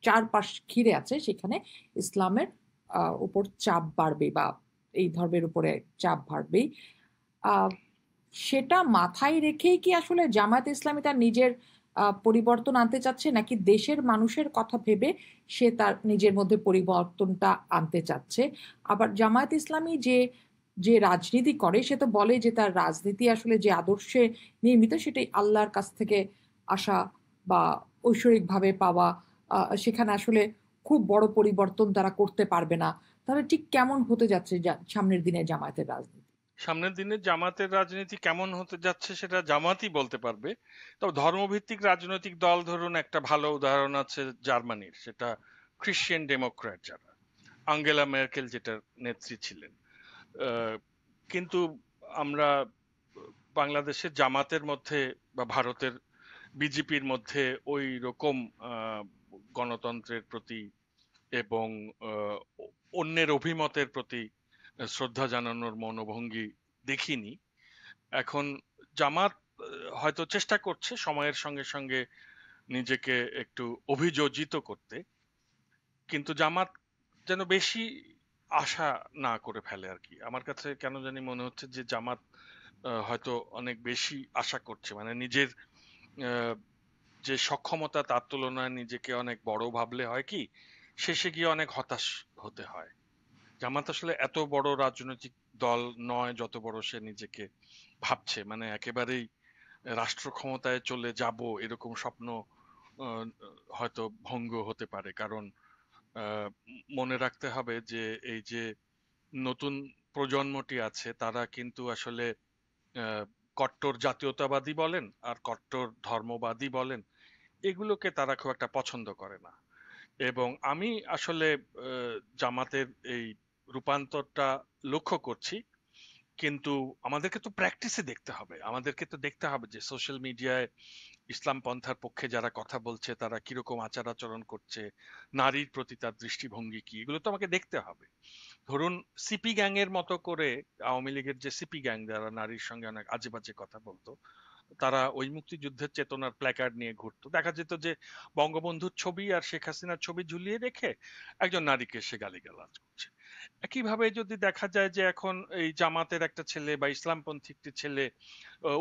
চারপাশ ঘিরে আছে, সেখানে ইসলামের উপর চাপ বাড়বে, বা এই ধর্মের উপরে চাপ বাড়বেই। সেটা মাথায় রেখেই কি আসলে জামায়াত ইসলামী তার নিজের পরিবর্তন আনতে চাচ্ছে, নাকি দেশের মানুষের কথা ভেবে সে তার নিজের মধ্যে পরিবর্তনটা আনতে চাচ্ছে? আবার জামায়াত ইসলামী যে যে রাজনীতি করে সে তো বলে যে তার রাজনীতি আসলে যে আদর্শে নির্মিত সেটাই আল্লাহর কাছ থেকে আসা বা ঐশ্বরিকভাবে পাওয়া, সেখানে আসলে খুব বড় পরিবর্তন তারা করতে পারবে না। তাহলে ঠিক কেমন হতে যাচ্ছে সামনের দিনে জামায়াতের রাজনীতি? সামনের দিনে জামাতের রাজনীতি কেমন হতে যাচ্ছে সেটা জামাতই বলতে পারবে। তবে ধর্মভিত্তিক রাজনৈতিক দল, ধরুন একটা ভালো উদাহরণ আছে জার্মানির, সেটা খ্রিশ্চান ডেমোক্র্যাট, যারা আঙ্গেলা মেরকেল যেটার নেত্রী ছিলেন। আহ, কিন্তু আমরা বাংলাদেশের জামাতের মধ্যে বা ভারতের বিজেপির মধ্যে ওই রকম আহ, গণতন্ত্রের প্রতি এবং আহ, অন্যের অভিমতের প্রতি শ্রদ্ধা জানানোর মনোভঙ্গি দেখিনি। এখন জামাত হয়তো চেষ্টা করছে সময়ের সঙ্গে সঙ্গে নিজেকে একটু অভিযোজিত করতে, কিন্তু জামাত যেন বেশি আশা না করে ফেলে আর কি। আমার কাছে কেন জানি মনে হচ্ছে যে জামাত হয়তো অনেক বেশি আশা করছে, মানে নিজের আহ, যে সক্ষমতা তার তুলনায় নিজেকে অনেক বড় ভাবলে হয় কি, শেষে গিয়ে অনেক হতাশ হতে হয়। জামাত আসলে এত বড় রাজনৈতিক দল নয় যত বড় সে নিজেকে ভাবছে, মানে একেবারেই রাষ্ট্র ক্ষমতায় চলে যাব এরকম স্বপ্ন আহ, হয়তো ভঙ্গ হতে পারে। কারণ মনে রাখতে হবে যে এই যে নতুন প্রজন্মটি আছে তারা কিন্তু আসলে আহ, কট্টর জাতীয়তাবাদী বলেন আর কট্টর ধর্মবাদী বলেন, এগুলোকে তারা খুব একটা পছন্দ করে না। এবং আমি আসলে জামাতের এই রূপান্তরটা লক্ষ্য করছি। কিন্তু আমাদেরকে তো প্র্যাকটিসে দেখতে হবে, আমাদেরকে তো দেখতে হবে যে সোশ্যাল মিডিয়ায় ইসলাম পন্থার পক্ষে যারা কথা বলছে তারা কিরকম আচার আচরণ করছে, নারীর প্রতি তার দৃষ্টিভঙ্গি কি, এগুলো তো আমাকে দেখতে হবে। ধরুন সিপি গ্যাং এর মতো করে, আওয়ামী লীগের যে সিপি গ্যাং যারা নারীর সঙ্গে অনেক আজে বাজে কথা বলতো, তারা ওই মুক্তিযুদ্ধের চেতনার প্ল্যাকার্ড নিয়ে ঘুরতো, দেখা যেত যে বঙ্গবন্ধুর ছবি আর শেখ হাসিনার ছবি ঝুলিয়ে রেখে একজন নারীকে সে গালিগালাজ করছে। একইভাবে যদি দেখা যায় যে এখন এই জামাতের একটা ছেলে বা ইসলামপন্থী একটি ছেলে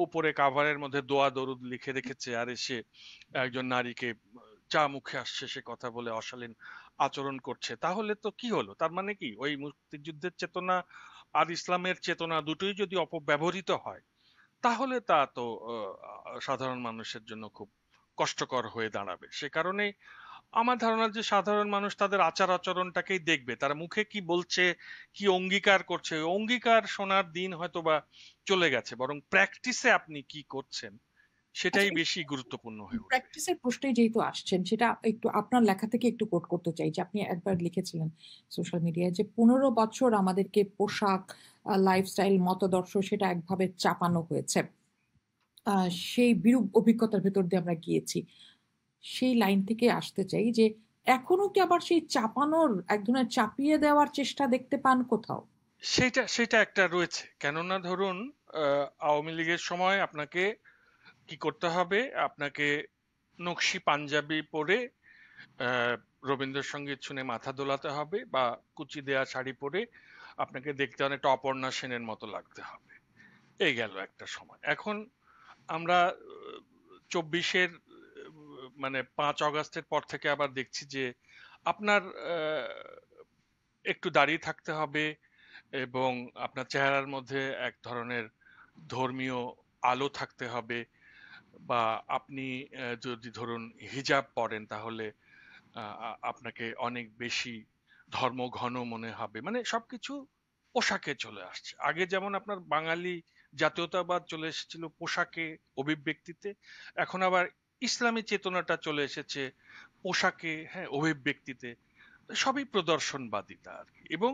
উপরে কাভারের মধ্যে দোয়া দরুদ লিখে রেখেছে, আর এসে একজন নারীকে যা মুখে আসছে সে কথা বলে অশালীন আচরণ করছে, তাহলে তো কি হলো? তার মানে কি ওই মুক্তিযুদ্ধের চেতনা আর ইসলামের চেতনা দুটোই যদি অপব্যবহৃত হয়, তাহলে তা তো সাধারণ মানুষের জন্য খুব কষ্টকর হয়ে দাঁড়াবে। সে কারণেই আমার ধারণা যে সাধারণ মানুষ তাদের আচার আচরণটাকেই দেখবে, তারা মুখে কি বলছে, কি অঙ্গীকার করছে, ওই অঙ্গীকার শোনার দিন হয়তো বা চলে গেছে, বরং প্র্যাকটিসে আপনি কি করছেন আচ্ছা, সেটাই বেশি গুরুত্বপূর্ণ হয়ে উঠবে। প্র্যাকটিসের প্রশ্নে যেহেতু আসছেন, সেটা একটু আপনার লেখা থেকে একটু কোট করতে চাই, যে আপনি একবার লিখেছিলেন সোশ্যাল মিডিয়ায় যে 15 বছর আমাদেরকে পোশাক, লাইফস্টাইল, মতাদর্শ সেটা একভাবে চাপানো হয়েছে। সেই বিরূপ অভিজ্ঞতার ভেতর দিয়ে আমরা গিয়েছি। সেই লাইন থেকে আসতে চাই যে এখনো কি আবার সেই চাপানোর, এক ধরনের চাপিয়ে দেওয়ার চেষ্টা দেখতে পান কোথাও? সেটা সেটা একটা রয়েছে, কেননা ধরুন আওয়ামী লীগের সময় আপনাকে কি করতে হবে, আপনাকে নকশি পাঞ্জাবি পরে আহ, রবীন্দ্রসঙ্গীত শুনে মাথা দোলাতে হবে, বা কুচি দেয়া শাড়ি পরে আপনাকে দেখতে অনেকটা অপর্ণা সেনের মতো লাগতে হবে। এই গেল একটা সময়। এখন আমরা 24-এর মানে 5 আগস্টের পর থেকে আবার দেখছি যে আপনার একটু দাঁড়িয়ে থাকতে হবে, এবং আপনার চেহারার মধ্যে এক ধরনের ধর্মীয় আলো থাকতে হবে, বা আপনি যদি ধরুন হিজাব পরেন তাহলে আপনাকে অনেক বেশি ধর্মঘন মনে হবে। মানে সবকিছু পোশাকে চলে আসছে। আগে যেমন আপনার বাঙালি জাতীয়তাবাদ চলে এসেছিল পোশাকে, অভিব্যক্তিতে, এখন আবার ইসলামী চেতনাটা চলে এসেছে পোশাকে, হ্যাঁ, অভিব্যক্তিতে। সবই প্রদর্শনবাদিতা আর কি। এবং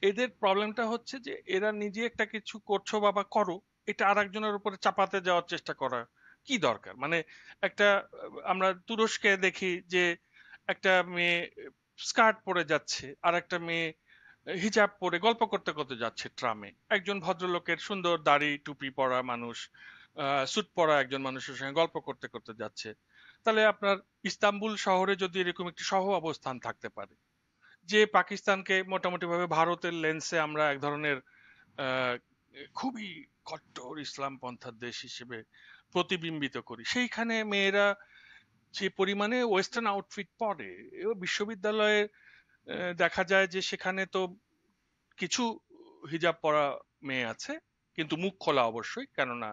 এদের প্রবলেমটা হচ্ছে যে এরা নিজে একটা কিছু করছো বাবা করো, এটা আরেকজনের উপরে চাপাতে যাওয়ার চেষ্টা করা কি দরকার? মানে একটা আমরা তুরস্কে দেখি যে একটা মেয়ে স্কার্ট পরে যাচ্ছে, আর একটা মেয়ে হিজাব পরে গল্প করতে করতে যাচ্ছে ট্রামে, একজন ভদ্রলোকের সুন্দর দাড়ি টুপি পরা মানুষ স্যুট পরা একজন মানুষের সঙ্গে গল্প করতে করতে যাচ্ছে। তাহলে আপনার ইস্তাম্বুল শহরে যদি এরকম একটি সহ অবস্থান থাকতে পারে, যে পাকিস্তানকে মোটামুটি ভাবে ভারতের লেন্সে আমরা এক ধরনের আহ, খুবই কট্টর ইসলাম পন্থার দেশ হিসেবে প্রতিবিম্বিত করি, সেইখানে মেয়েরা যে পরিমাণে ওয়েস্টার্ন আউটফিট পরে, এবং বিশ্ববিদ্যালয়ে দেখা যায় যে সেখানে তো কিছু হিজাব পরা মেয়ে আছে, কিন্তু মুখ খোলা অবশ্যই, কেননা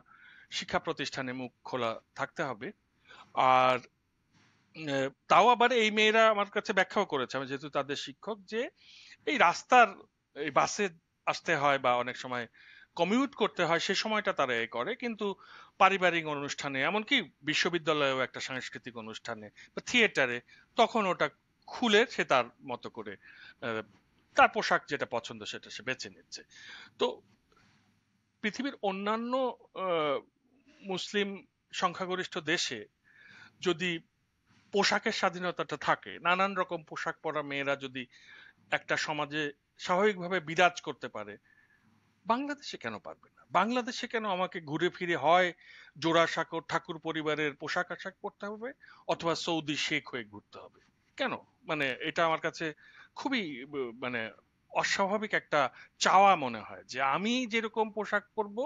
শিক্ষা প্রতিষ্ঠানে মুখ খোলা থাকতে হবে। আর তাও আবার এই মেয়েরা আমার কাছে ব্যাখ্যাও করেছে, আমি যেহেতু তাদের শিক্ষক, যে এই রাস্তার এই বাসে আসতে হয় বা অনেক সময় কমিউট করতে হয়, সে সময়টা তারা এ করে, কিন্তু পারিবারিক অনুষ্ঠানে, এমনকি বিশ্ববিদ্যালয়েও একটা সাংস্কৃতিক অনুষ্ঠানে বা থিয়েটারে, তখন ওটা খুলে সে তার মতো করে আহ, তার পোশাক যেটা পছন্দ সেটা সে বেছে নিচ্ছে। তো পৃথিবীর অন্যান্য আহ, মুসলিম সংখ্যাগরিষ্ঠ দেশে যদি পোশাকের স্বাধীনতাটা থাকে, নানান রকম পোশাক পরা মেয়েরা যদি একটা সমাজে স্বাভাবিকভাবে বিরাজ করতে পারে, বাংলাদেশে কেন পারবে না? বাংলাদেশে কেন আমাকে ঘুরে ফিরে হয় জোড়াসাঁকোর ঠাকুর পরিবারের পোশাক আশাক পরতে হবে, অথবা সৌদি শেখ হয়ে ঘুরতে হবে? কেন? মানে এটা আমার কাছে খুবই মানে অস্বাভাবিক একটা চাওয়া মনে হয়, যে আমি যেরকম পোশাক পরবো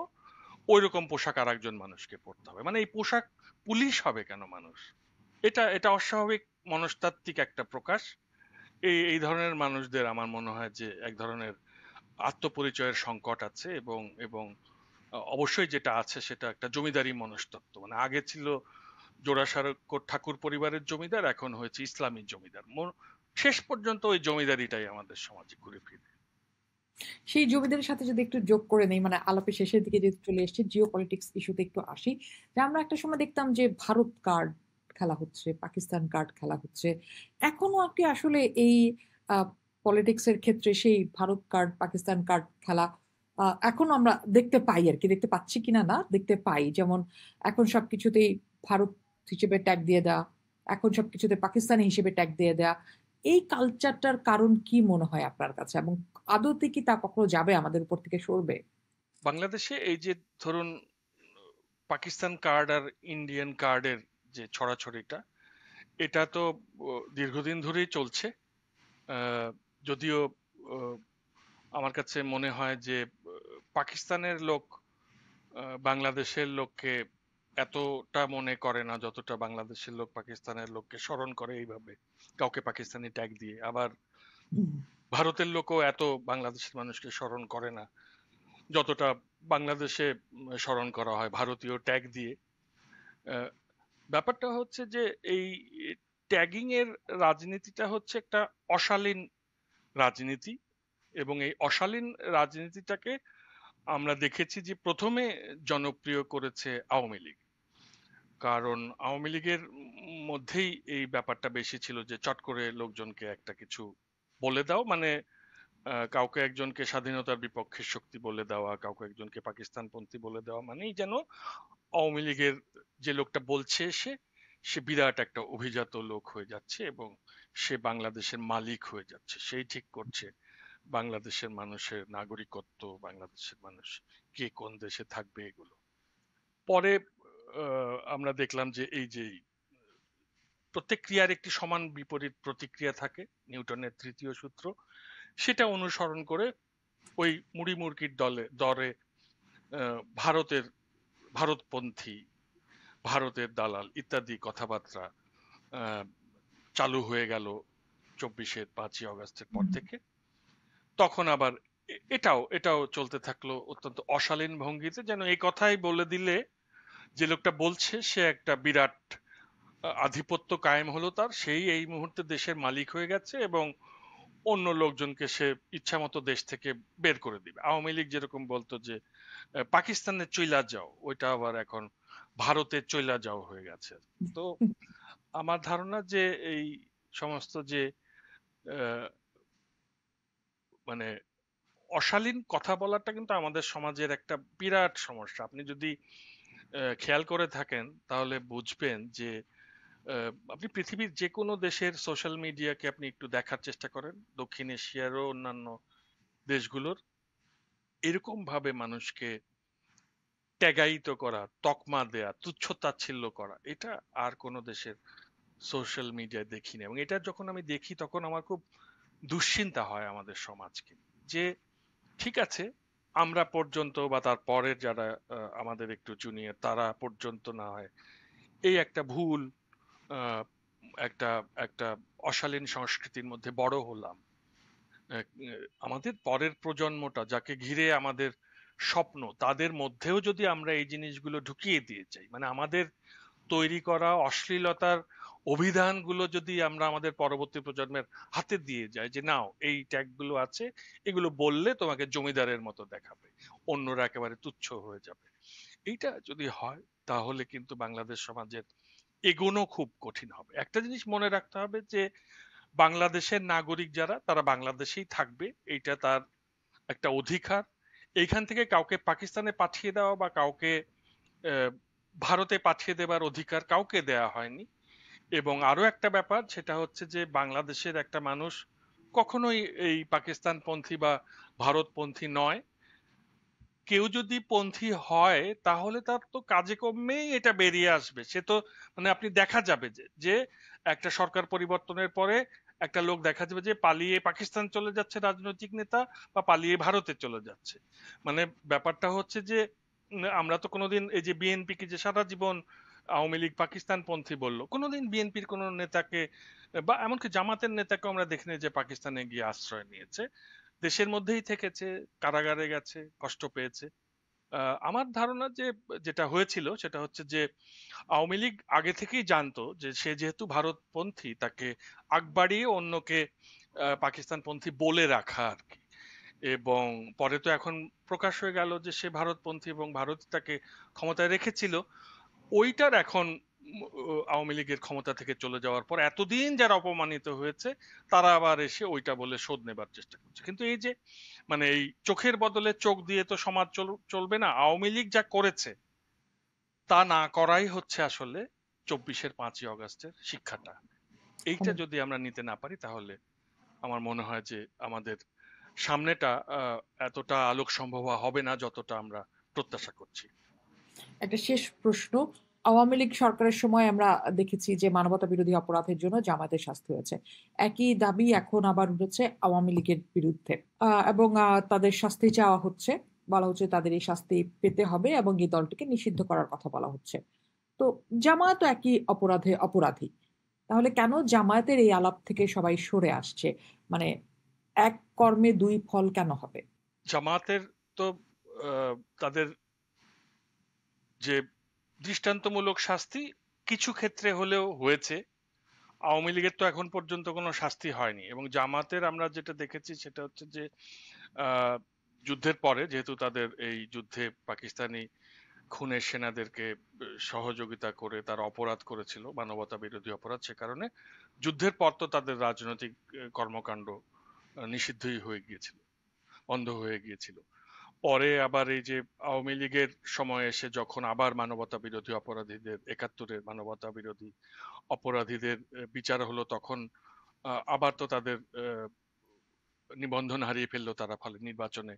ওই রকম পোশাক আর একজন মানুষকে পরতে হবে। মানে এই পোশাক পুলিশ হবে কেন মানুষ? এটা অস্বাভাবিক মনস্তাত্ত্বিক একটা প্রকাশ। এই ধরনের মানুষদের আমার মনে হয় যে এক ধরনের আত্মপরিচয়ের সংকট আছে, এবং এবং অবশ্যই যেটা আছে সেটা একটা জমিদারি মনস্তত্ত্ব। মানে আগে ছিল জোড়াসাঁকোর ঠাকুর পরিবারের জমিদার, এখন হয়েছে ইসলামী জমিদার। শেষ পর্যন্ত ওই জমিদারিটাই আমাদের সমাজে ঘুরে ফিরে। সেই জমিদারের সাথে যদি একটু যোগ করে নেই, মানে আলাপের শেষের দিকে যেহেতু চলে এসেছে, জিও পলিটিক্স ইস্যুতে একটু আসি। যে আমরা একটা সময় দেখতাম যে ভারত কার্ড খেলা হচ্ছে, পাকিস্তান কার্ড খেলা হচ্ছে। এখনো কি আসলে এই পলিটিক্স এর ক্ষেত্রে সেই ভারত কার্ড পাকিস্তান কার্ড খেলা এখনো আমরা দেখতে পাই আর কি, দেখতে পাচ্ছি কিনা না, দেখতে পাই। যেমন এখন সবকিছুতেই ভারত হিসেবে ট্যাগ দিয়ে দেওয়া, এখন সবকিছুতে পাকিস্তানি হিসেবে ট্যাগ দিয়ে দেওয়া। এই কালচারটার কারণ কি মনে হয় আপনার কাছে, এবং আদতে কি তা কখনো যাবে, আমাদের উপর থেকে সরবে? বাংলাদেশে এই যে ধরুন পাকিস্তান কার্ড আর ইন্ডিয়ান কার্ডের যে ছড়াছড়িটা, এটা তো দীর্ঘদিন ধরেই চলছে। আহ, যদিও আহ, আমার কাছে মনে হয় যে পাকিস্তানের লোক বাংলাদেশের লোককে এতটা মনে করে না যতটা বাংলাদেশের লোক পাকিস্তানের লোককে স্মরণ করে এইভাবে, কাউকে পাকিস্তানি ট্যাগ দিয়ে। আবার হুম। ভারতের লোকও এত বাংলাদেশের মানুষকে স্মরণ করে না যতটা বাংলাদেশে স্মরণ করা হয় ভারতীয় ট্যাগ দিয়ে। আহ, ব্যাপারটা হচ্ছে যে এই ট্যাগিং এর রাজনীতিটা হচ্ছে একটা অশালীন রাজনীতি, এবং এই অশালীন রাজনীতিটাকে আমরা দেখেছি যে প্রথমে জনপ্রিয় করেছে আওয়ামী লীগ। কারণ আওয়ামী লীগের মধ্যেই এই ব্যাপারটা বেশি ছিল, যে চট করে লোকজনকে একটা কিছু বলে দাও, মানে কাউকে একজনকে স্বাধীনতার বিপক্ষের শক্তি বলে দেওয়া, কাউকে একজনকে পাকিস্তানপন্থী বলে দেওয়া, মানেই যেন আওয়ামী লীগের যে লোকটা বলছে সে সে বিরাট একটা অভিজাত লোক হয়ে যাচ্ছে, এবং সে বাংলাদেশের মালিক হয়ে যাচ্ছে, সেই ঠিক করছে বাংলাদেশের মানুষের নাগরিকত্ব, বাংলাদেশের মানুষ কে কোন দেশে থাকবে, এগুলো। পরে আমরা দেখলাম যে এই যে প্রত্যেক ক্রিয়ার একটি সমান বিপরীত প্রতিক্রিয়া থাকে, নিউটনের তৃতীয় সূত্র, সেটা অনুসরণ করে ওই মুড়ি মুরগির দরে ভারতের ভারতপন্থী, ভারতের দালাল ইত্যাদি কথাবার্তা আহ, চালু হয়ে গেল 5ই আগস্টের পর থেকে। তখন আবার এটাও চলতে থাকলো অত্যন্ত অশালীন ভঙ্গিতে, যেন এই কথাই বলে দিলে যে লোকটা বলছে সে একটা বিরাট আধিপত্য কায়েম হলো তার, সেই এই মুহূর্তে দেশের মালিক হয়ে গেছে, এবং অন্য লোকজনকে সে ইচ্ছা মতো দেশ থেকে বের করে দিবে। আওয়ামী লীগ যেরকম বলতো যে পাকিস্তানের চইলা যাও, ওইটা আবার এখন ভারতের চইলা যাও হয়ে গেছে। তো আমার ধারণা যে এই সমস্ত যে আহ, মানে অশালীন কথা বলাটা কিন্তু আমাদের সমাজের একটা বিরাট সমস্যা। আপনি যদি খেয়াল করে থাকেন তাহলে বুঝবেন যে আপনি পৃথিবীর যে কোনো দেশের সোশ্যাল মিডিয়াকে আপনি একটু দেখার চেষ্টা করেন, দক্ষিণ এশিয়ারও অন্যান্য দেশগুলোর, এরকম ভাবে মানুষকে ট্যাগায়িত করা, তকমা দেয়া, তুচ্ছ-তাচ্ছিল্য করা, এটা আর কোনো দেশের সোশ্যাল মিডিয়ায় দেখি না। এবং এটা যখন আমি দেখি তখন আমার খুব দুশ্চিন্তা হয় আমাদের সমাজকে, যে ঠিক আছে, আমরা পর্যন্ত বা তার পরের যারা আমাদের একটু জুনিয়র তারা পর্যন্ত না হয় এই একটা ভুল আহ, একটা একটা অশালীন সংস্কৃতির মধ্যে বড় হলাম। আমাদের পরের প্রজন্মটা যাকে ঘিরে আমাদের স্বপ্ন তাদের মধ্যেও যদি আমরা এই জিনিসগুলো ঢুকিয়ে দিয়ে যাই, মানে আমাদের তৈরি করা অশ্লীলতার অভিধানগুলো যদি আমরা আমাদের পরবর্তী প্রজন্মের হাতে দিয়ে যাই যে নাও এই ট্যাগগুলো আছে, এগুলো বললে তোমাকে জমিদারের মতো দেখাবে, অন্যরা একেবারে তুচ্ছ হয়ে যাবে, এইটা যদি হয় তাহলে কিন্তু বাংলাদেশ সমাজের এগোনো খুব কঠিন হবে। একটা জিনিস মনে রাখতে হবে যে বাংলাদেশের নাগরিক যারা তারা বাংলাদেশেই থাকবে, এইটা তার একটা অধিকার। এইখান থেকে কাউকে পাকিস্তানে পাঠিয়ে দেওয়া বা কাউকে আহ, ভারতে পাঠিয়ে দেবার অধিকার কাউকে দেয়া হয়নি। এবং আরো একটা ব্যাপার সেটা হচ্ছে যে বাংলাদেশের একটা মানুষ কখনোই এই পাকিস্তানপন্থী বা ভারতপন্থী নয়। কেউ যদি পন্থী হয় তাহলে তার তো কাজে কর্মেই এটা বেরিয়ে আসবে, সে তো মানে আপনি দেখা যাবে যে যে একটা সরকার পরিবর্তনের পরে একটা লোক দেখা যাবে যে পালিয়ে পাকিস্তান চলে যাচ্ছে রাজনৈতিক নেতা, বা পালিয়ে ভারতে চলে যাচ্ছে। মানে ব্যাপারটা হচ্ছে যে আমরা তো কোনোদিন এই যে বিএনপি কে যে সারা জীবন আওয়ামী লীগ পাকিস্তান পন্থী বললো, কোনোদিন বিএনপির কোনো নেতাকে বা এমনকি জামাতের নেতাকে আমরা দেখিনি যে পাকিস্তানে গিয়ে আশ্রয় নিয়েছে, দেশের মধ্যেই থেকেছে, কারাগারে গেছে, কষ্ট পেয়েছে। আমার ধারণা যে যেটা হয়েছিল সেটা হচ্ছে যে আওয়ামী লীগ আগে থেকেই জানতো যে সে যেহেতু ভারতপন্থী তাকে আগ বাড়িয়ে অন্যকে পাকিস্তানপন্থী বলে রাখা আর কি। এবং পরে তো এখন প্রকাশ হয়ে গেল যে সে ভারতপন্থী এবং ভারত তাকে ক্ষমতায় রেখেছিল। ওইটার এখন আওয়ামী লীগের ক্ষমতা থেকে চলে যাওয়ার পর এতদিন যারা অপমানিত হয়েছে তারা আবার এসে ওইটা বলে শোধ নেবার চেষ্টা করছে। কিন্তু এই যে মানে এই চোখের বদলে চোখ দিয়ে তো সমাজ চলবে না। আওয়ামী লীগ যা করেছে তা না করাই হচ্ছে আসলে 24-এর 5ই আগস্টের শিক্ষাটা। এইটা যদি আমরা নিতে না পারি তাহলে আমার মনে হয় যে আমাদের সামনেটা এতটা আলোক সম্ভব হবে না যতটা আমরা প্রত্যাশা করছি। একটা শেষ প্রশ্ন। আওয়ামী লীগ সরকারের সময় আমরা দেখেছি যে মানবতা বিরোধী অপরাধের জন্য জামায়াতের শাস্তি হয়েছে। একই দাবি এখন আবার উঠেছে আওয়ামী লীগের বিরুদ্ধে। এবং তাদের শাস্তি চাওয়া হচ্ছে। বলা হচ্ছে তাদের এই শাস্তি পেতে হবে এবং এই দলটিকে নিষিদ্ধ করার কথা বলা হচ্ছে। তো জামায়াতও একই অপরাধে অপরাধী। তাহলে কেন জামায়াতের এই আলাপ থেকে সবাই সরে আসছে? মানে এক কর্মে দুই ফল কেন হবে? জামায়াতের তো আহ, তাদের যে দৃষ্টান্তমূলক শাস্তি কিছু ক্ষেত্রে হলেও হয়েছে, আওয়ামী লীগের তো এখন পর্যন্ত কোনো শাস্তি হয়নি। এবং জামাতের আমরা যেটা দেখেছি সেটা হচ্ছে যে আহ, যুদ্ধের পরে যেহেতু তাদের এই যুদ্ধে পাকিস্তানি খুনের সেনাদেরকে সহযোগিতা করে তারা অপরাধ করেছিল, মানবতা বিরোধী অপরাধ, সে কারণে যুদ্ধের পর তো তাদের রাজনৈতিক কর্মকাণ্ড নিষিদ্ধই হয়ে গিয়েছিল, বন্ধ হয়ে গিয়েছিল। পরে আবার এই যে আওয়ামী লীগের সময় এসে যখন আবার মানবতা বিরোধী অপরাধীদের, 71-এর মানবতা বিরোধী অপরাধীদের বিচার হলো, তখন আবার তো তাদের নিবন্ধন হারিয়ে ফেললো তারা, ফলে নির্বাচনে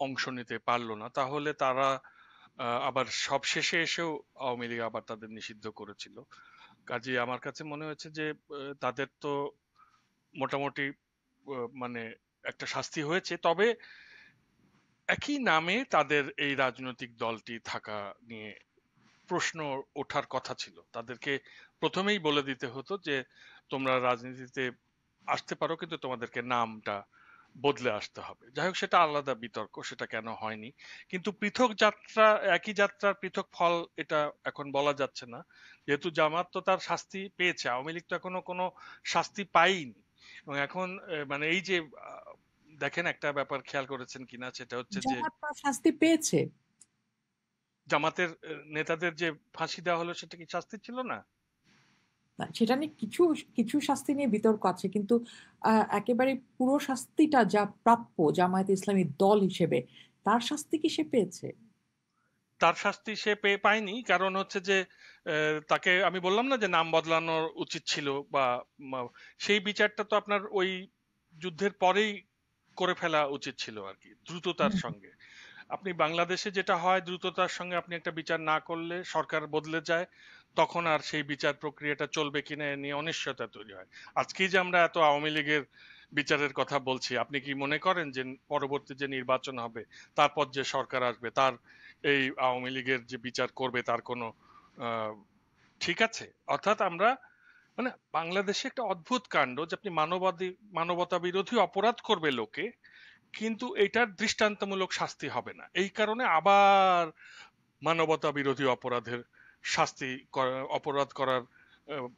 অংশ নিতে পারলো না। তাহলে তারা আবার সব শেষে এসেও আওয়ামী লীগ আবার তাদের নিষিদ্ধ করেছিল। কাজে আমার কাছে মনে হয়েছে যে তাদের তো মোটামুটি মানে একটা শাস্তি হয়েছে। তবে একই নামে তাদের এই রাজনৈতিক দলটি থাকা নিয়ে প্রশ্ন ওঠার কথা ছিল। তাদেরকে প্রথমেই বলে দিতে হতো যে তোমরা রাজনীতিতে আসতে পারো কিন্তু তোমাদেরকে নামটা বদলে আসতে হবে। যাই হোক, সেটা আলাদা বিতর্ক, সেটা কেন হয়নি। কিন্তু পৃথক যাত্রা, একই যাত্রার পৃথক ফল, এটা এখন বলা যাচ্ছে না। যেহেতু জামাত তো তার শাস্তি পেয়েছে, আওয়ামী লীগ তো এখনো কোনো শাস্তি পায়নি। এবং এখন মানে এই যে দেখেন একটা ব্যাপার খেয়াল করেছেন কিনা, সেটা হচ্ছে যে জামাত তার শাস্তি পেয়েছে। জামাতের নেতাদের যে ফাঁসি দেওয়া হলো সেটা কি শাস্তি ছিল না? না, সেটা নিয়ে কিছু কিছু শাস্তি নিয়ে বিতর্ক আছে, কিন্তু একেবারে পুরো শাস্তিটা যা প্রাপ্য জামায়াতে ইসলামী দল হিসেবে, তার শাস্তি কি সে পেয়েছে? তার শাস্তি সে পায়নি, কারণ হচ্ছে যে তাকে আমি বললাম না যে নাম বদলানোর উচিত ছিল, বা সেই বিচারটা তো আপনার ওই যুদ্ধের পরেই করে ফেলা উচিত ছিল আর কি, দ্রুততার হুম। সঙ্গে। আপনি বাংলাদেশে যেটা হয়, দ্রুততার সঙ্গে আপনি একটা বিচার না করলে সরকার বদলে যায়, তখন আর সেই বিচার প্রক্রিয়াটা চলবে কিনা এ নিয়ে অনিশ্চয়তা তৈরি হয়। আজকেই যে আমরা এত আওয়ামী লীগের বিচারের কথা বলছি, আপনি কি মনে করেন যে পরবর্তী যে নির্বাচন হবে তারপর যে সরকার আসবে তার এই আওয়ামী লীগের যে বিচার করবে তার কোনো আহ, ঠিক আছে? অর্থাৎ আমরা মানে বাংলাদেশে একটা অদ্ভুত কাণ্ড যে আপনি মানবতা বিরোধী অপরাধ করবে লোকে, কিন্তু এটার দৃষ্টান্তমূলক শাস্তি হবে না, এই কারণে আবার মানবতা বিরোধী অপরাধের অপরাধ করার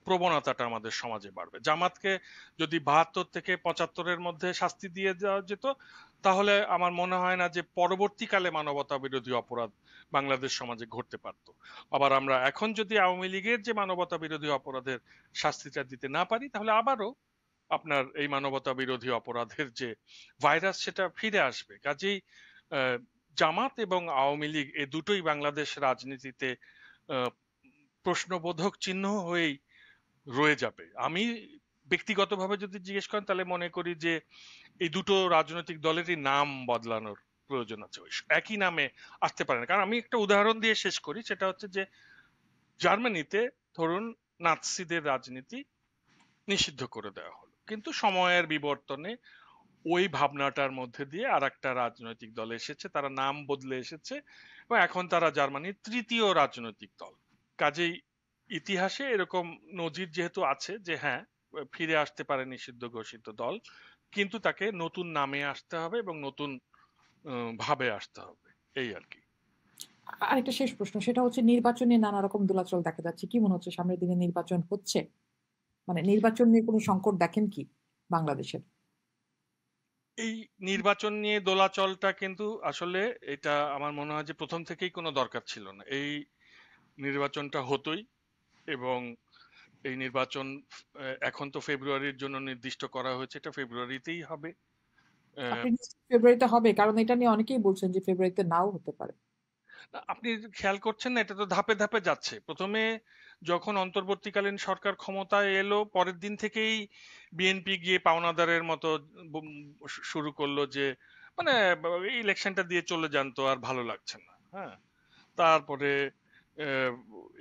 প্রবণতাটা আমাদের সমাজে বাড়বে। জামাতকে যদি 72 থেকে 75-এর মধ্যে শাস্তি দিয়ে দেওয়া যেত, তাহলে আমার মনে হয় না যে পরবর্তীকালে মানবতা বিরোধী অপরাধ বাংলাদেশ সমাজে ঘটতে পারত। আবার আমরা এখন যদি আওয়ামী লীগের যে মানবতা বিরোধী অপরাধের শাস্তিটা দিতে না পারি, তাহলে আবারও আপনার এই মানবতা বিরোধী অপরাধের যে ভাইরাস সেটা ফিরে আসবে। কাজেই আহ, জামাত এবং আওয়ামী লীগ এ দুটোই বাংলাদেশ রাজনীতিতে আহ, প্রশ্নবোধক চিহ্ন হয়েই রয়ে যাবে। আমি ব্যক্তিগতভাবে যদি জিজ্ঞেস করেন তাহলে মনে করি যে এই দুটো রাজনৈতিক দলেরই নাম বদলানোর প্রয়োজন আছে, ওই একই নামে আসতে পারে না। কারণ আমি একটা উদাহরণ দিয়ে শেষ করি, সেটা হচ্ছে যে জার্মানিতে ধরুন নাৎসিদের রাজনীতি নিষিদ্ধ করে দেওয়া হলো, কিন্তু সময়ের বিবর্তনে ওই ভাবনাটার মধ্যে দিয়ে আর একটা রাজনৈতিক দল এসেছে, তারা নাম বদলে এসেছে এবং এখন তারা জার্মানির তৃতীয় রাজনৈতিক দল। কাজেই ইতিহাসে এরকম নজির যেহেতু আছে যে হ্যাঁ, ফিরে আসতে পারে নিষিদ্ধ ঘোষিত দল, কিন্তু তাকে নতুন নামে আসতে হবে এবং নতুন ভাবে আসতে হবে, এই আর কি। আরেকটা শেষ প্রশ্ন, সেটা হচ্ছে নির্বাচনে নানা রকম দোলাচল দেখা যাচ্ছে, কি মনে হচ্ছে সামনের দিনে নির্বাচন হচ্ছে, মানে নির্বাচন নিয়ে কোনো সংকট দেখেন কি বাংলাদেশের? এই নির্বাচন নিয়ে দোলাচলটা কিন্তু আসলে এটা আমার মনে হয় যে প্রথম থেকেই কোনো দরকার ছিল না। এই নির্বাচনটা হতোই, এবং এই নির্বাচন এখন তো ফেব্রুয়ারির জন্য নির্দিষ্ট করা হয়েছে, এটা ফেব্রুয়ারিতেই হবে। আহ, আপনি ফেব্রুয়ারিতে হবে? কারণ এটা নিয়ে অনেকেই বলছেন যে ফেব্রুয়ারিতে নাও হতে পারে। আপনি খেয়াল করছেন না, এটা তো ধাপে ধাপে যাচ্ছে। প্রথমে যখন অন্তর্বর্তীকালীন সরকার ক্ষমতায় এলো, পরের দিন থেকেই বিএনপি গিয়ে পাওনাদারের মতো শুরু করলো যে মানে ইলেকশনটা দিয়ে চলে যান, তো আর ভালো লাগছে না। হ্যাঁ, তারপরে আহ,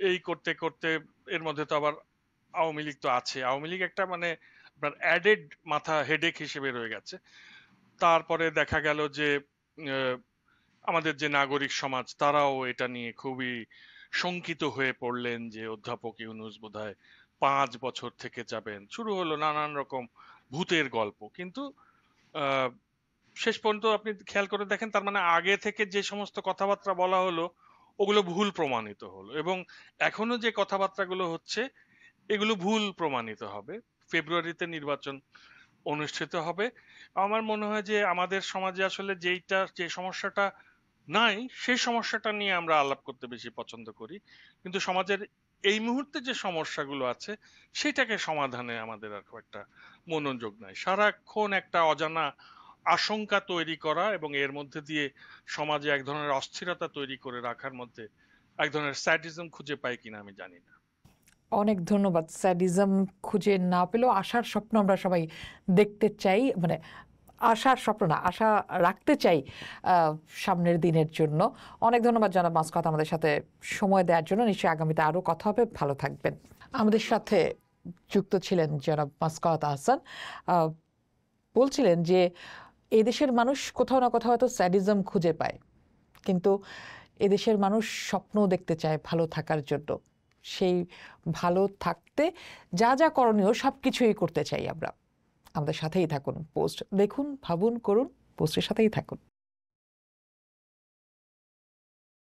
এই করতে করতে এর মধ্যে তো আবার আওয়ামী লীগ তো আছে, আওয়ামী লীগ একটা মানে আপনার অ্যাডেড মাথা হেডেক হিসেবে রয়ে গেছে। তারপরে দেখা গেল যে আহ, আমাদের যে নাগরিক সমাজ তারাও এটা নিয়ে খুবই শঙ্কিত হয়ে পড়লেন যে অধ্যাপক ইউনূস বোধহয় 5 বছর থেকে যাবেন, শুরু হলো নানান রকম ভূতের গল্প। কিন্তু আহ, শেষ পর্যন্ত আপনি খেয়াল করে দেখেন, তার মানে আগে থেকে যে সমস্ত কথাবার্তা বলা হলো ওগুলো ভুল প্রমাণিত হলো, এবং এখনো যে কথাবার্তাগুলো হচ্ছে এগুলো ভুল প্রমাণিত হবে। ফেব্রুয়ারিতে নির্বাচন অনুষ্ঠিত হবে। আমার মনে হয় যে আমাদের সমাজে আসলে যে সমস্যাটা নাই, সেই সমস্যাটা নিয়ে আমরা আলাপ করতে বেশি পছন্দ করি, কিন্তু সমাজের এই মুহূর্তে যে সমস্যাগুলো আছে সেটাকে সমাধানে আমাদের আর খুব একটা মনোযোগ নাই। সারাক্ষণ একটা অজানা আশঙ্কা তৈরি করা এবং এর মধ্যে দিয়ে সমাজে এক ধরনের অস্থিরতা তৈরি করে রাখার মধ্যে এক ধরনের স্যাডিজম খুঁজে পাই কিনা আমি জানি না। অনেক ধন্যবাদ। স্যাডিজম খুঁজে না পেলেও আশার স্বপ্ন আমরা সবাই দেখতে চাই, মানে আশার স্বপ্ন না, আশা রাখতে চাই সামনের দিনের জন্য। অনেক ধন্যবাদ জনাব মাসকাত আমাদের সাথে সময় দেওয়ার জন্য। নিশ্চয়ই আগামীতে আরও কথা হবে। ভালো থাকবেন। আমাদের সাথে যুক্ত ছিলেন জনাব মাসকাত আহসান। আহ, বলছিলেন যে এদেশের মানুষ কোথাও না কোথাও হয়তো স্যাডিজম খুঁজে পায়, কিন্তু এদেশের মানুষ স্বপ্ন দেখতে চায় ভালো থাকার জন্য। সেই ভালো থাকতে যা যা করণীয় সব কিছুই করতে চাই আমরা। আমাদের সাথেই থাকুন। পোস্ট দেখুন, ভাবুন, করুন। পোস্টের সাথেই থাকুন।